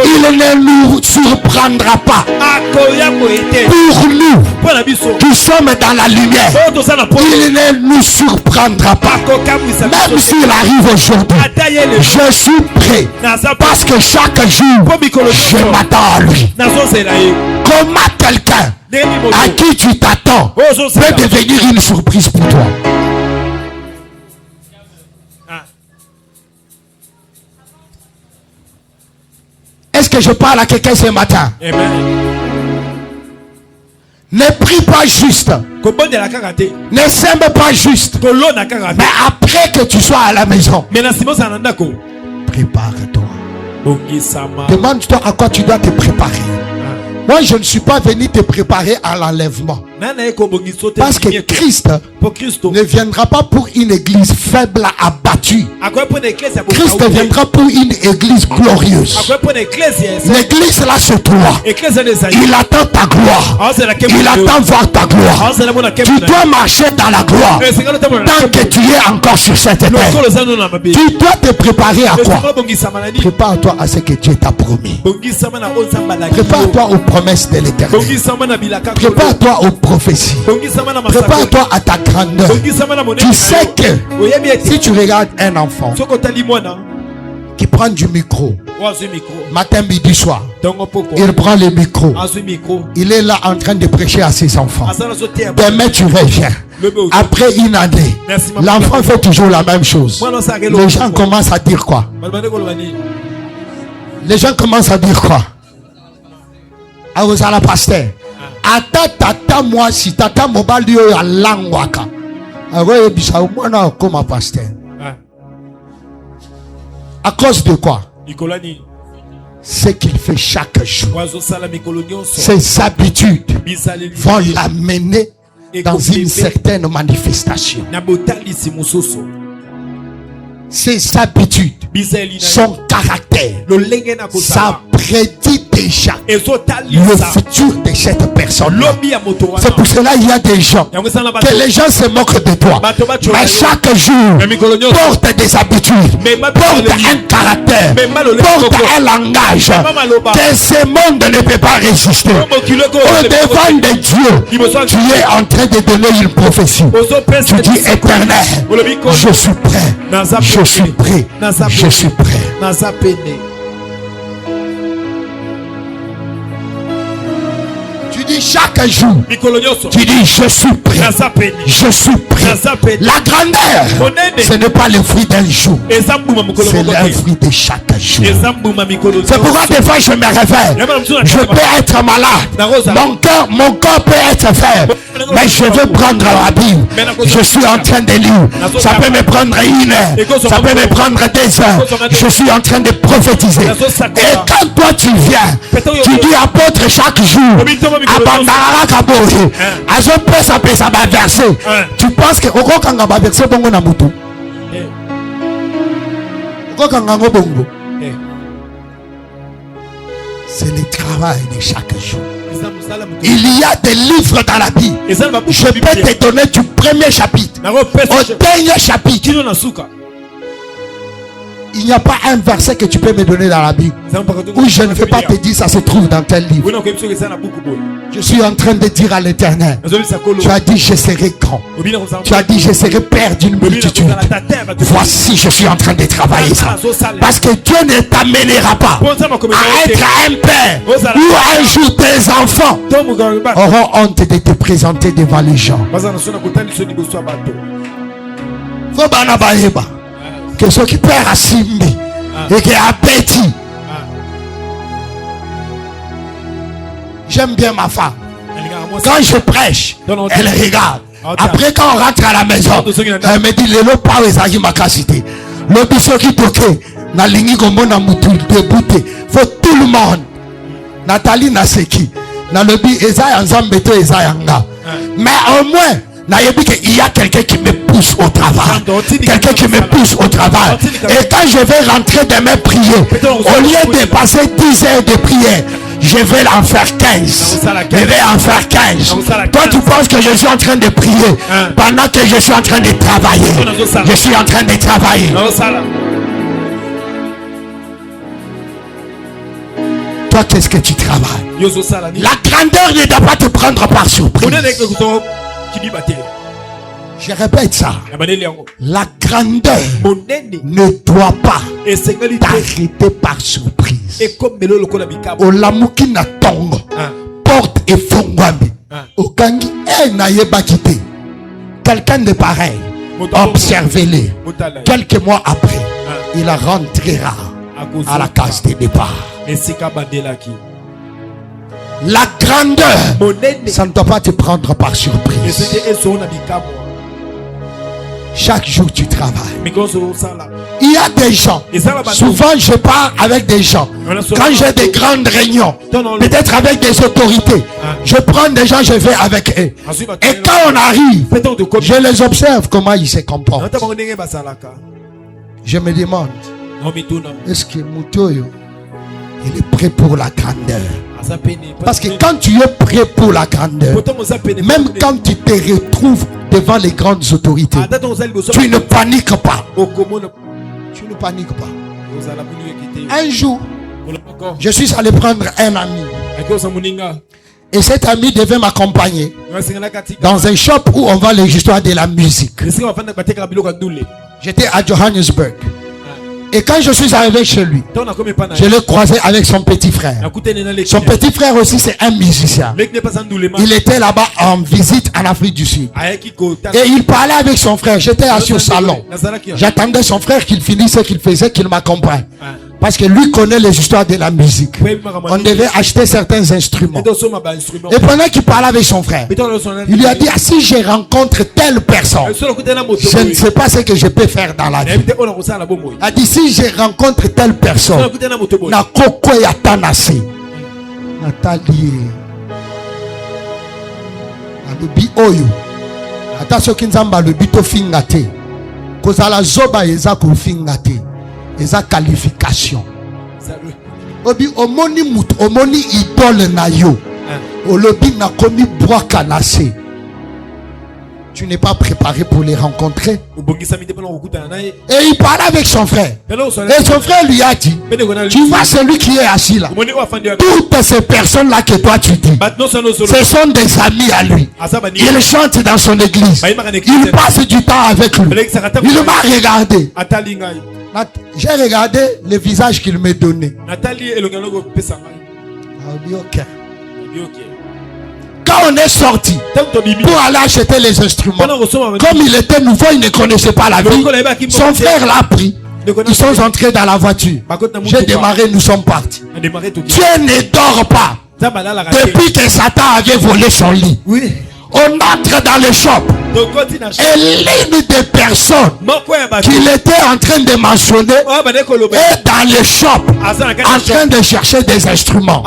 il ne nous surprendra pas. Pour nous qui sommes dans la lumière, il ne nous surprendra pas. Même s'il arrive aujourd'hui, je suis prêt parce que chaque jour je m'attends à lui. Comment quelqu'un à qui tu t'attends peut devenir une surprise pour toi? Est-ce que je parle à quelqu'un ce matin? Amen. Ne prie pas juste. Ne sème pas juste. Mais après que tu sois à la maison, prépare-toi. Demande-toi à quoi tu dois te préparer. Moi, je ne suis pas venu te préparer à l'enlèvement. Parce que Christ ne viendra pas pour une église faible, abattue. Christ viendra pour une église glorieuse. L'église là, c'est toi. Il attend ta gloire. Il attend voir ta gloire. Tu dois marcher dans la gloire tant que tu es encore sur cette terre. Tu dois te préparer à quoi? Prépare-toi à ce que Dieu t'a promis. Prépare-toi aux promesses de l'Éternel. Prépare-toi aux prophéties. Prépare-toi à ta grandeur. Tu sais que si tu regardes un enfant qui prend du micro matin, midi, soir, il prend le micro, il est là en train de prêcher à ses enfants. Demain tu reviens. Après une année, l'enfant fait toujours la même chose. Les gens commencent à dire quoi? Les gens commencent à dire quoi? Ah, vous allez pasteur. Ata tata moi si tata mobile yo ya langwaka. Awe bisa mwana comme pasteur. À cause de quoi? Ce qu'il fait chaque jour. Ses habitudes vont l'amener dans une certaine manifestation. Ses habitudes, son caractère, sa prédit déjà le futur de cette personne. C'est pour cela qu'il y a des gens que les gens se moquent de toi, mais chaque jour porte des habitudes, porte un caractère, porte un langage que ce monde ne peut pas résister. Au devant de Dieu, tu es en train de donner une prophétie. Tu dis éternel, je suis prêt, je suis prêt, je suis prêt. Tu dis chaque jour, tu dis je suis prêt, je suis prêt. La grandeur, ce n'est pas le fruit d'un jour, c'est le fruit de chaque jour. C'est pourquoi des fois je me réveille, je peux être malade, mon corps peut être faible, mais je veux prendre la Bible. Je suis en train de lire, ça peut me prendre 1 heure, ça peut me prendre 2 heures. Je suis en train de prophétiser. Et quand toi tu viens, tu dis apôtre chaque jour, tu penses que c'est le travail de chaque jour. Il y a des livres dans la Bible. Je peux te donner du premier chapitre au dernier chapitre. Il n'y a pas un verset que tu peux me donner dans la Bible où je ne vais pas te dire ça se trouve dans tel livre. Je suis en train de dire à l'Éternel, tu as dit je serai grand, tu as dit je serai père d'une multitude. Voici je suis en train de travailler ça, parce que Dieu ne t'amènera pas à être un père où un jour tes enfants auront honte de te présenter devant les gens. Faut que ceux qui perdent à Simbi et qui appétit. J'aime bien ma femme. Quand je prêche, elle regarde. Après, quand on rentre à la maison, elle me dit le pas ezaki makasité. Le biso qui toque na lingi komona mutu débouté. Faut tout le monde. Nathalie Naseki. Na lobi ezaya nzambe to ezaya nga. Mais au moins il y a quelqu'un qui me pousse au travail. Quelqu'un qui me pousse au travail. Et quand je vais rentrer demain prier, au lieu de passer 10 heures de prière, je vais en faire 15. Je vais en faire 15. Toi, tu penses que je suis en train de prier pendant que je suis en train de travailler. Je suis en train de travailler. Toi, qu'est-ce que tu travailles? La grandeur ne doit pas te prendre par surprise. Je répète ça. La grandeur ne doit pas t'arrêter par surprise. Olamuki na tongo porte et fongwami. Okangi naye bakite. Quelqu'un de pareil, observez-le. Quelques mois après, il rentrera à la case de départ. La grandeur, ça ne doit pas te prendre par surprise. Chaque jour tu travailles. Il y a des gens, souvent je pars avec des gens. Quand j'ai des grandes réunions, peut-être avec des autorités, je prends des gens, je vais avec eux. Et quand on arrive, je les observe comment ils se comportent. Je me demande, est-ce que Mutoyo, il est prêt pour la grandeur? Parce que quand tu es prêt pour la grandeur, même quand tu te retrouves devant les grandes autorités, tu ne paniques pas. Tu ne paniques pas. Un jour, je suis allé prendre un ami. Et cet ami devait m'accompagner dans un shop où on vend les histoires de la musique. J'étais à Johannesburg. Et quand je suis arrivé chez lui, je l'ai croisé avec son petit frère. Son petit frère aussi, c'est un musicien. Il était là-bas en visite en Afrique du Sud. Et il parlait avec son frère. J'étais assis au salon. J'attendais son frère qu'il finisse ce qu'il faisait, qu'il m'accompagne. Parce que lui connaît les histoires de la musique. On devait acheter certains instruments. Et pendant qu'il parlait avec son frère, il lui a dit, si je rencontre telle personne, je ne sais pas ce que je peux faire dans la vie. Il a dit, si je rencontre telle personne, na koko ya tanase, Nathalie, alobi oyo, ata soki nzamba alobi to fingate, kozala zoba eza ko fingate. Eza qualification. Obi omoni mut omoni idole na yo. Olobi na komi bois canacé. Tu n'es pas préparé pour les rencontrer. Et il parlait avec son frère. Et son frère lui a dit, tu vois celui qui est assis là, toutes ces personnes-là que toi tu dis, ce sont des amis à lui. Il chante dans son église. Il passe du temps avec lui. Il m'a regardé. J'ai regardé le visage qu'il m'a donné. Ok. Quand on est sorti pour aller acheter les instruments, comme il était nouveau, il ne connaissait pas la vie. Son frère l'a pris. Ils sont entrés dans la voiture. J'ai démarré, nous sommes partis. Dieu ne dort pas. Depuis que Satan avait volé son lit, on entre dans le shop. Et l'une des personnes qu'il était en train de mentionner est dans le shop en train de chercher des instruments.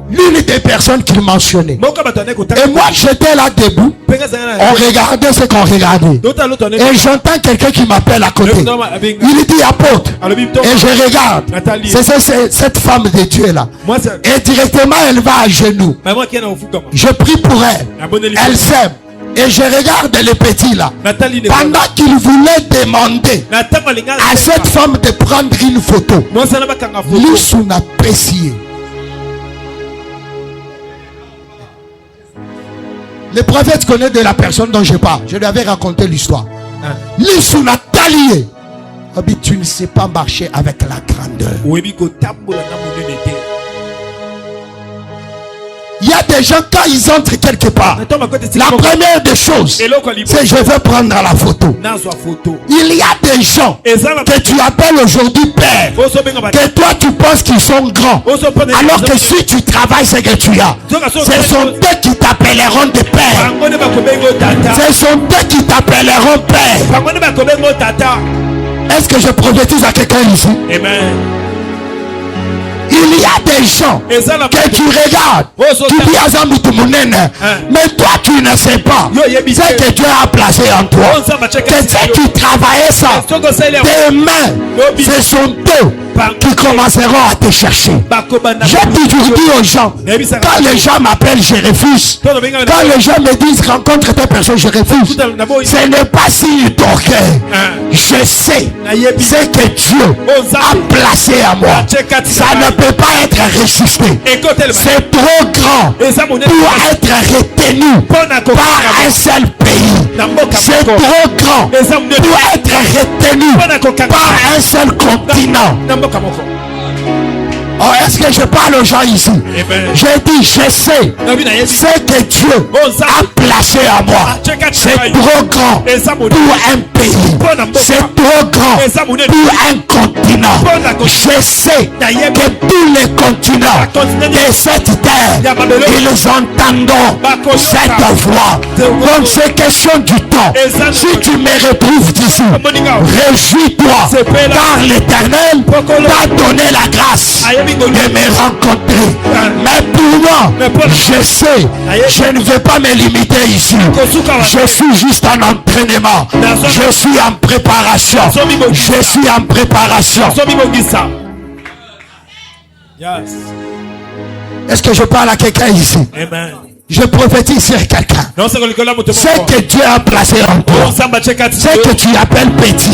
L'une des personnes qu'il mentionnait. Et moi j'étais là debout. On regardait ce qu'on regardait. Et j'entends quelqu'un qui m'appelle à côté. Il dit apôtre. Et je regarde. C'est cette femme de Dieu là. Et directement elle va à genoux. Je prie pour elle. Elle s'aime. Et je regarde le petit là. Pendant qu'il voulait demander à cette femme de prendre une photo. Lui sous n'a apprécié. Le prophète connaît de la personne dont je parle. Je lui avais raconté l'histoire. L'issue n'a talié. Tu ne sais pas marcher avec la grandeur. Il y a des gens, quand ils entrent quelque part, la première des choses, c'est je veux prendre la photo. Il y a des gens que tu appelles aujourd'hui père, que toi tu penses qu'ils sont grands, alors que si tu travailles c'est que tu as. Ce sont eux qui t'appelleront des pères. Ce sont eux qui t'appelleront père. Est-ce que je prophétise à quelqu'un ici? Amen. Il y a des gens que tu regardes, tu dis à Zamboutoumounene, mais toi tu ne sais pas ce que Dieu a placé en toi. Que ce qui travaillait ça, tes mains, ce sont eux qui commenceront à te chercher. J'ai toujours dit aux gens, quand les gens m'appellent, je refuse. Quand les gens me disent rencontre telle personne, je refuse. Ce n'est pas signe d'orgueil. Je sais ce que Dieu a placé à moi. Ça ne peut pas être résisté. C'est trop grand pour être retenu par un seul pays. C'est trop grand pour être retenu par un seul continent. Oh, est-ce que je parle aux gens ici? J'ai dit, je sais ce que Dieu a placé à moi. C'est trop grand pour un pays. C'est trop grand pour un continent. Je sais que tous les continents de cette terre, ils entendront cette voix. Donc c'est question du temps. Si tu me retrouves d'ici, réjouis-toi, car l'Éternel t'a donné la grâce de me rencontrer. Mais pour moi, je sais, je ne vais pas me limiter ici. Je suis juste en entraînement. Je suis en préparation. Je suis en préparation. Est-ce que je parle à quelqu'un ici? Amen. Je prophétise sur quelqu'un. C'est que Dieu a placé en toi. C'est que tu appelles petit.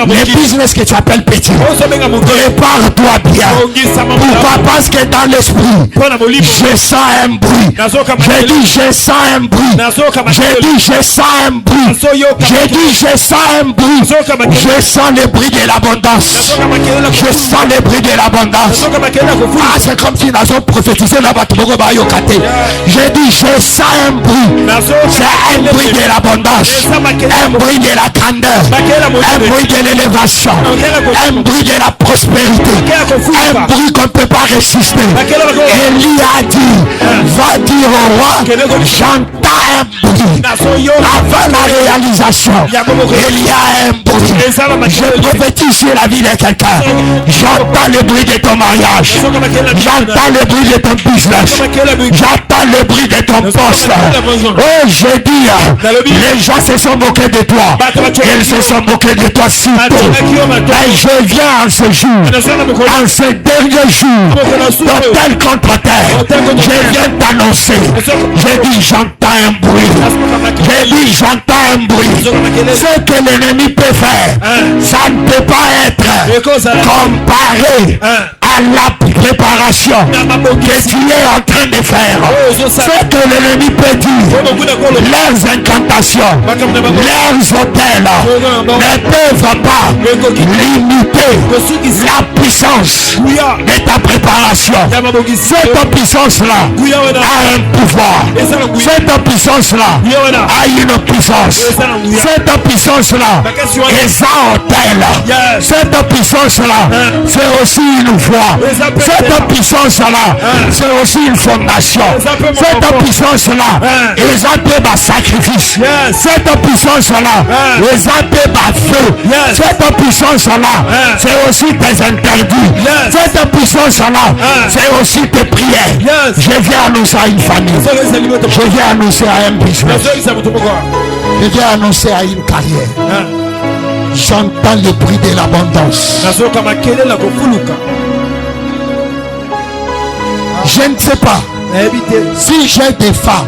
Les business que tu appelles petit. Prépare-toi bien. Pourquoi? Parce que dans l'esprit, je sens un bruit. J'ai dit je sens un bruit. J'ai dit je sens un bruit. J'ai dit je sens un bruit. Je sens le bruit de l'abondance. Je sens le bruit de l'abondance. Ah, c'est comme si nous avons prophétisé là-bas. J'ai dit je sens un bruit. C'est un bruit de l'abondance, un bruit de la grandeur, un bruit de l'élévation, un bruit de la prospérité, un bruit qu'on ne peut pas résister. Élie a dit, va dire au roi, j'entends un bruit. Avant la réalisation, il y a un bruit. Je prophétise sur la vie de quelqu'un. J'entends le bruit de ton mariage. J'entends le bruit de ton business. J'entends le bruit de ton poste. Oh, je dis, les gens se sont moqués de toi. Ils se sont moqués de toi si tôt. Et je viens en ce jour, en ce dernier jour, dans tel contre terre, je viens t'annoncer. J'ai dit, j'entends un bruit. J'ai dit, j'entends un bruit. Ce que l'ennemi peut faire, ça ne peut pas être comparé à la préparation que tu es en train de faire. Ce que l'ennemi peut dire, leurs incantations, leurs hôtels ne peuvent pas limiter la puissance de ta préparation. Cette puissance-là a un pouvoir. Cette puissance-là a une puissance. Cette puissance-là est un hôtel. Cette puissance-là, c'est aussi une voie. Cette puissance-là, c'est aussi une fondation. Cette puissance-là, ils ont fait un sacrifice. Cette puissance-là, ils ont fait un feu. Cette puissance-là, c'est aussi tes interdits. Cette puissance-là, c'est aussi tes prières. Je viens annoncer à une famille. Je viens annoncer à un business. Je viens annoncer à une carrière. J'entends le bruit de l'abondance. Je ne sais pas si j'ai des femmes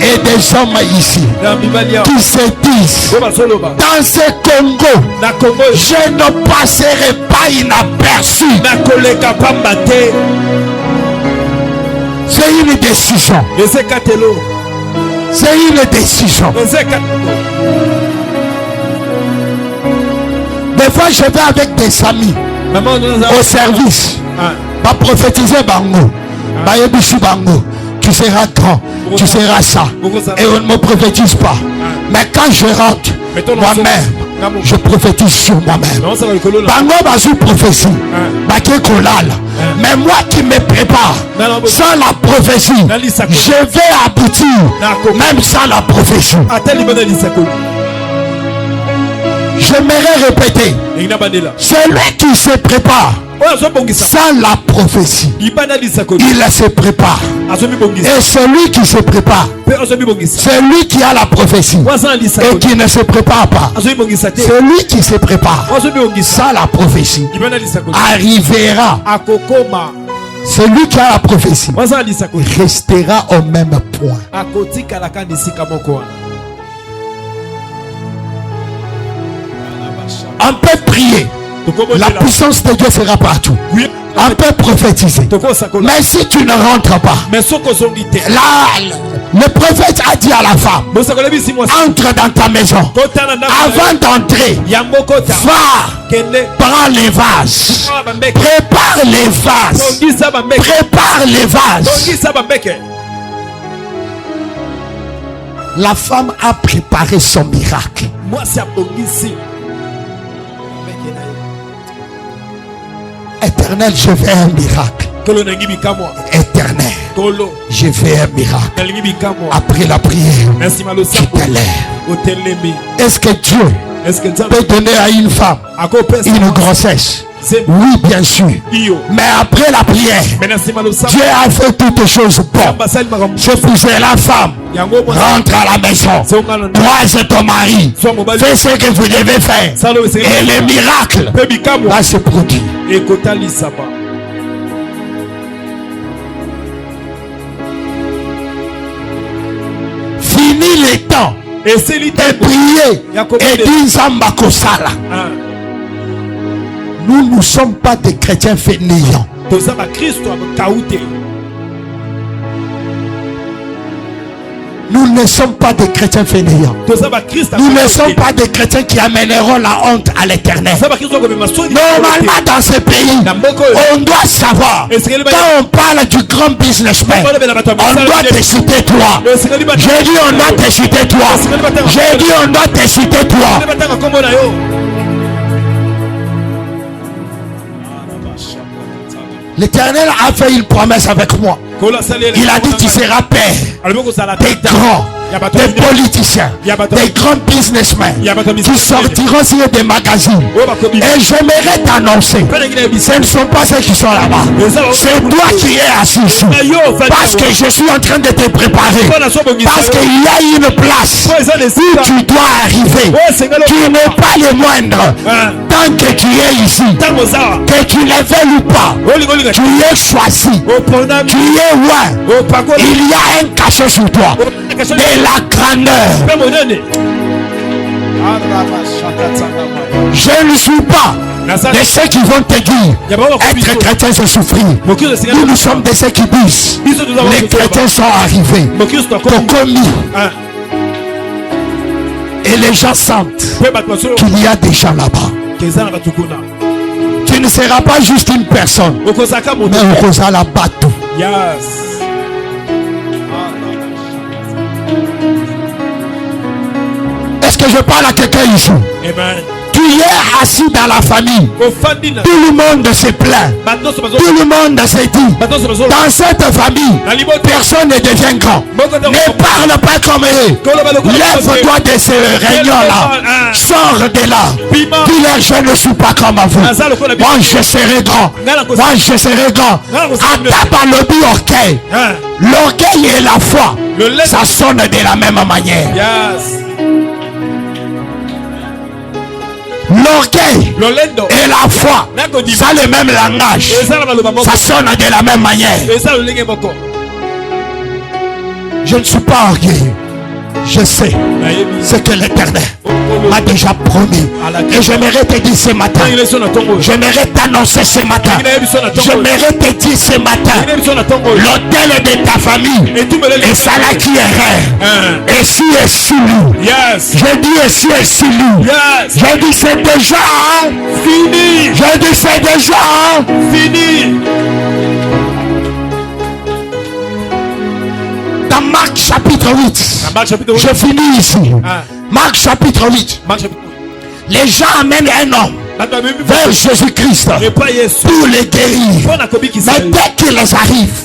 et des hommes ici qui se disent, dans ce Congo, je ne passerai pas inaperçu. C'est une décision. C'est une décision. Des fois, je vais avec des amis au service. Va prophétiser Bango. Bayebisu Bango. Tu seras grand. Tu seras ça. Et on ne me prophétise pas. Mais quand je rentre, moi-même, je prophétise sur moi-même. Bango Basu prophétie. Baké Kolal. Mais moi qui me prépare, sans la prophétie, je vais aboutir. Même sans la prophétie. J'aimerais répéter. Celui qui se prépare sans la prophétie, il se prépare. Et celui qui se prépare, celui qui a la prophétie et qui ne se prépare pas, celui qui se prépare sans la prophétie arrivera. Celui qui a la prophétie restera au même point. On peut prier. La puissance de Dieu sera partout. On peut prophétiser. Mais si tu ne rentres pas, là, le prophète a dit à la femme, entre dans ta maison. Avant d'entrer, va, prends les vases. Prépare les vases. Prépare les vases. La femme a préparé son miracle. Éternel, je fais un miracle. Éternel, je fais un miracle. Après la prière, tu te lèves. Est-ce que Dieu peut donner à une femme une grossesse? Oui, bien sûr. Mais après la prière, Dieu a fait toutes choses bonnes. C'est pour la femme. Rentre à la maison. Toi, c'est ton mari. Fais ce que vous devez faire. Et le miracle va se produire. Fini les temps de prier et dire Zamba Kosala. Nous ne sommes pas des chrétiens fainéants. Nous ne sommes pas des chrétiens fainéants. Nous ne sommes pas des chrétiens qui amèneront la honte à l'éternel. Normalement dans ce pays, on doit savoir, quand on parle du grand businessman, on doit te citer toi. J'ai dit on doit te citer toi. J'ai dit on doit te citer toi. L'Éternel a fait une promesse avec moi. Il a dit tu seras père des grands des politiciens, des grands businessmen qui sortiront sur des magazines. Et j'aimerais t'annoncer, ce ne sont pas ceux qui sont là-bas. C'est toi qui es assis ici. Parce que je suis en train de te préparer. Parce qu'il y a une place où tu dois arriver. Tu n'es pas le moindre. Tant que tu es ici, que tu ne veuilles ou pas, tu es choisi. Tu es loin. Il y a un cachet sur toi. De la grandeur. Je ne suis pas de ceux qui vont te dire être chrétien c'est souffrir. Nous sommes de ceux qui disent les chrétiens sont arrivés, commis. Et les gens sentent qu'il y a des gens là-bas. Tu ne seras pas juste une personne, mais on cause la bateau. Est-ce que je parle à quelqu'un ici? Amen. Tu es assis dans la famille. Tout le monde se plaint. Tout le monde se dit. Dans cette famille, personne ne devient grand. Ne parle pas comme eux. Lève-toi de ces réunions-là. Sors de là. Dis-leur, je ne suis pas comme vous. Moi, je serai grand. Moi, je serai grand. Atapa le but orgueil. L'orgueil et la foi, ça sonne de la même manière. L'orgueil et la foi, ça le même langage, ça sonne de la même manière. Je ne suis pas orgueilleux. Je sais ce que l'Éternel m'a déjà promis. Et j'aimerais te dire ce matin, j'aimerais t'annoncer ce matin, j'aimerais te dire ce matin, l'autel de ta famille et ça là qui est rare. Et si est sur lui, je dis et si est sur lui, je dis c'est déjà fini. Je dis c'est déjà fini. Dans Marc chapitre 8, je finis ici. Marc chapitre 8. Les gens amènent un homme vers Jésus-Christ pour les guérir. Mais dès qu'ils arrivent,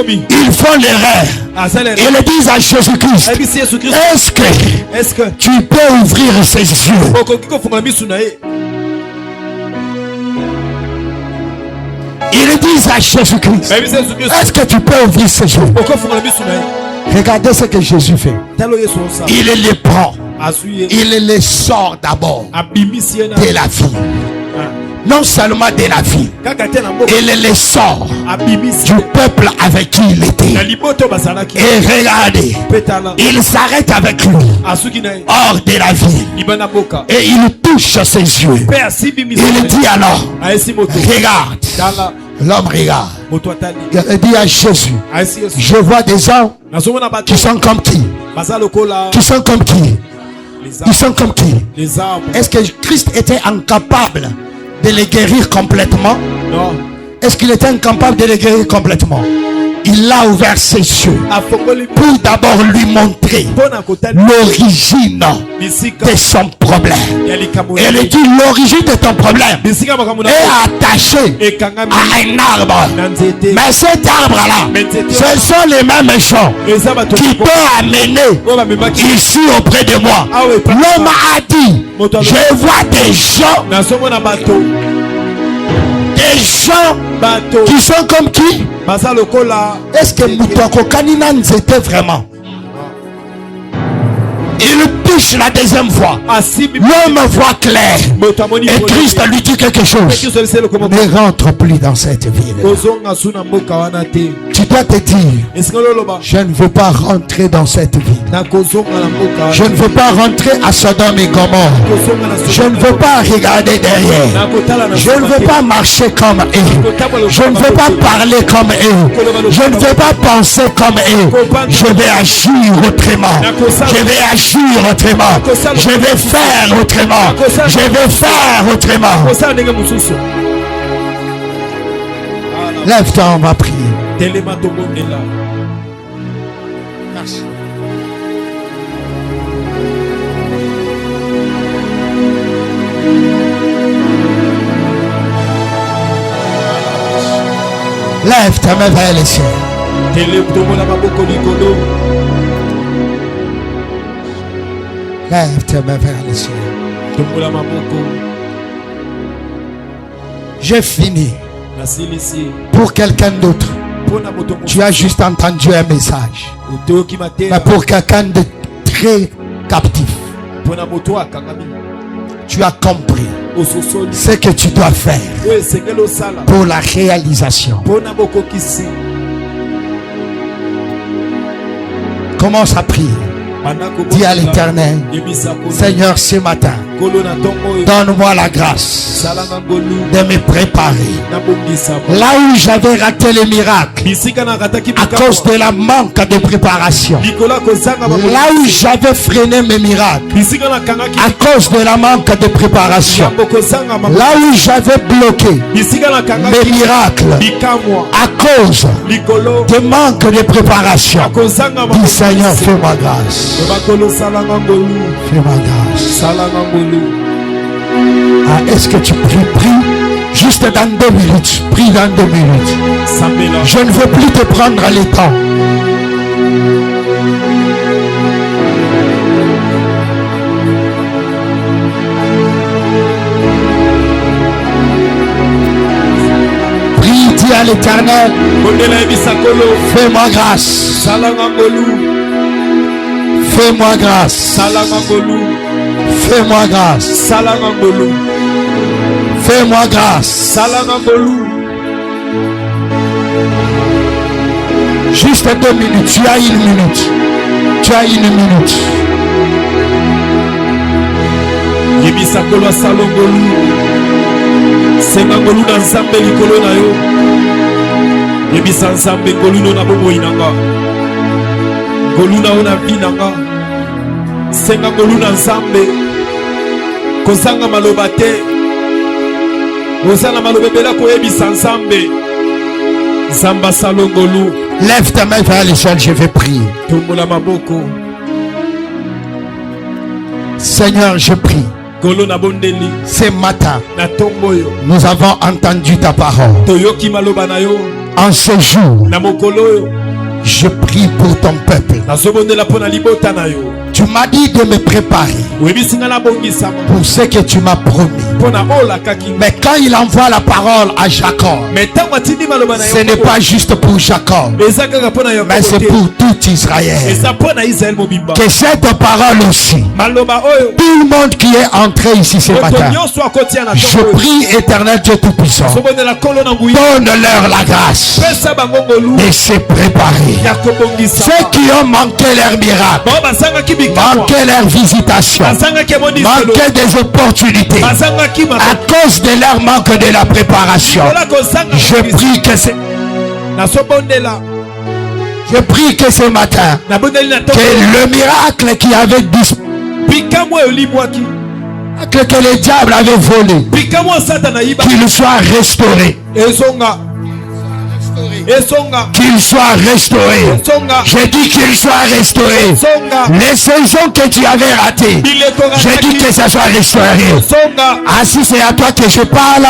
ils font l'erreur. Ils le disent à Jésus-Christ, est-ce que tu peux ouvrir ses yeux? Ils disent à Jésus-Christ, est-ce que tu peux ouvrir ses yeux? Regardez ce que Jésus fait. Il les prend. Il les sort d'abord de la vie. Non seulement de la vie, il les sort du peuple avec qui il était. Et regardez, il s'arrête avec lui hors de la ville et il touche ses yeux. Il dit alors, regarde. L'homme regarde. Il dit à Jésus, je vois des gens qui sont comme qui? Qui sont comme qui? Ils sont comme qui? Est-ce que Christ était incapable de les guérir complètement? Non. Est-ce qu'il était incapable de les guérir complètement? Il a ouvert ses yeux pour d'abord lui montrer l'origine de son problème. Et il dit l'origine de ton problème est attachée à un arbre. Mais cet arbre-là, ce sont les mêmes gens qui t'ont amené ici auprès de moi. L'homme a dit, je vois des gens. Des gens qui sont comme qui? Est-ce que Moutouako Kaninan était vraiment? Il touche la deuxième fois. L'homme voit clair. Et Christ lui dit quelque chose. Ne rentre plus dans cette ville. Tu dois te dire, je ne veux pas rentrer dans cette ville. Je ne veux pas rentrer à Sodome et Gomorrhe. Je ne veux pas regarder derrière. Je ne veux pas marcher comme eux. Je ne veux pas parler comme eux. Je ne veux pas penser comme eux. Je vais agir autrement. Je vais agir autrement. Je vais faire autrement. Je vais faire autrement. Lève-toi, on va prier. Merci. Lève ta main vers les cieux. Lève tes mains vers le ciel. J'ai fini. Pour quelqu'un d'autre, tu as juste entendu un message. Mais pour quelqu'un de très captif, tu as compris ce que tu dois faire pour la réalisation. Commence à prier. Dis à l'Éternel, Seigneur, ce matin, donne-moi la grâce de me préparer. Là où j'avais raté le miracle, à cause de la manque de préparation. Là où j'avais freiné mes miracles, à cause de la manque de préparation. Là où j'avais bloqué mes miracles, à cause de manque de préparation. Dis Seigneur, fais-moi grâce. Fais-moi grâce. Ah, est-ce que tu pries juste dans 2 minutes? Prie dans 2 minutes. Je ne veux plus te prendre le temps. Prie, dis à l'Éternel, fais-moi grâce. Fais-moi grâce. Fais-moi grâce. Fais-moi grâce. Juste 2 minutes. Tu as 1 minute. Tu as 1 minute. Yebisakolo salongolu. Sengangolu na nzambe likolo na yo. Yebisa nzambe ngolu na bobo inanga. Ngolu na ona vinanga. Sengangolu na nzambe. Kozanga maloba te. Kozanga maloba bela ko yebisa nzambe. Zamba salongolu. Lève ta main vers les cieux, je vais prier. Seigneur, je prie. Ce matin, nous avons entendu ta parole. En ce jour, je prie pour ton peuple. Tu m'as dit de me préparer pour ce que tu m'as promis. Mais quand il envoie la parole à Jacob, ce n'est pas juste pour Jacob, mais c'est pour tout Israël. Que cette parole aussi, tout le monde qui est entré ici ce matin, je prie, Éternel Dieu Tout-Puissant, donne-leur la grâce de se préparer. Ceux qui ont manqué leur miracle, manqué leur visitation, manqué des opportunités à cause de leur manque de la préparation, je prie que ce matin, que le miracle qui avait disparu, que le diable avait volé, qu'il soit restauré. Qu'il soit restauré. J'ai dit qu'il soit restauré. Les saisons que tu avais ratées, j'ai dit que ça soit restauré. Ah, si c'est à toi que je parle,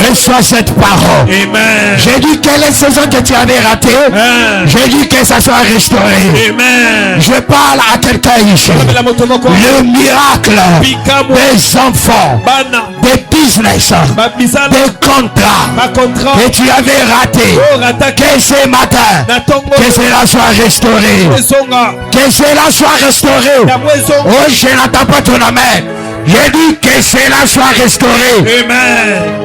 reçois cette parole. J'ai dit que les saisons que tu avais ratées, j'ai dit que ça soit restauré. Je parle à quelqu'un ici. Le miracle des enfants, des business, des contrats que tu avais ratés, que ce matin, que cela soit restauré. Que cela soit restauré. Oh, je n'attends pas ton amen. J'ai dit que cela soit restauré.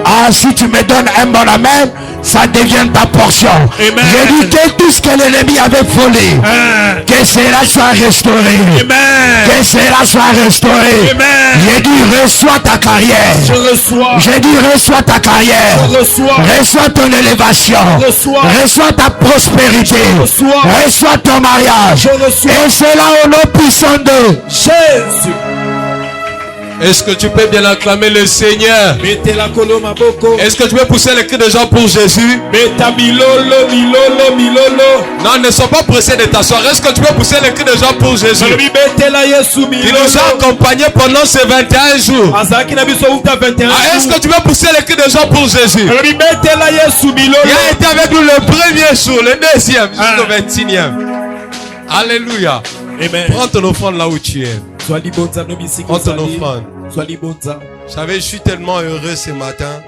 Ah, si tu me donnes un bon amen, ça devient ta portion. J'ai dit que tout ce que l'ennemi avait volé, que cela soit restauré. Que cela soit restauré. J'ai dit reçois ta carrière. J'ai dit reçois ta carrière. Reçois ton élévation. Reçois ta prospérité. Reçois ton mariage. Et cela au nom puissant de Jésus. Est-ce que tu peux bien acclamer le Seigneur? Est-ce que tu peux pousser les cris de gens pour Jésus? Non, ne sois pas pressé de t'asseoir. Est-ce que tu peux pousser les cris de gens pour Jésus? Il nous a accompagnés pendant ces 21 jours. Est-ce que tu peux pousser les cris de gens pour Jésus? Il a été avec nous le premier jour, le deuxième, jusqu'au 21e. Alléluia. Prends ton offrande là où tu es. en ton offrande. Vous savez, je suis tellement heureux ce matin.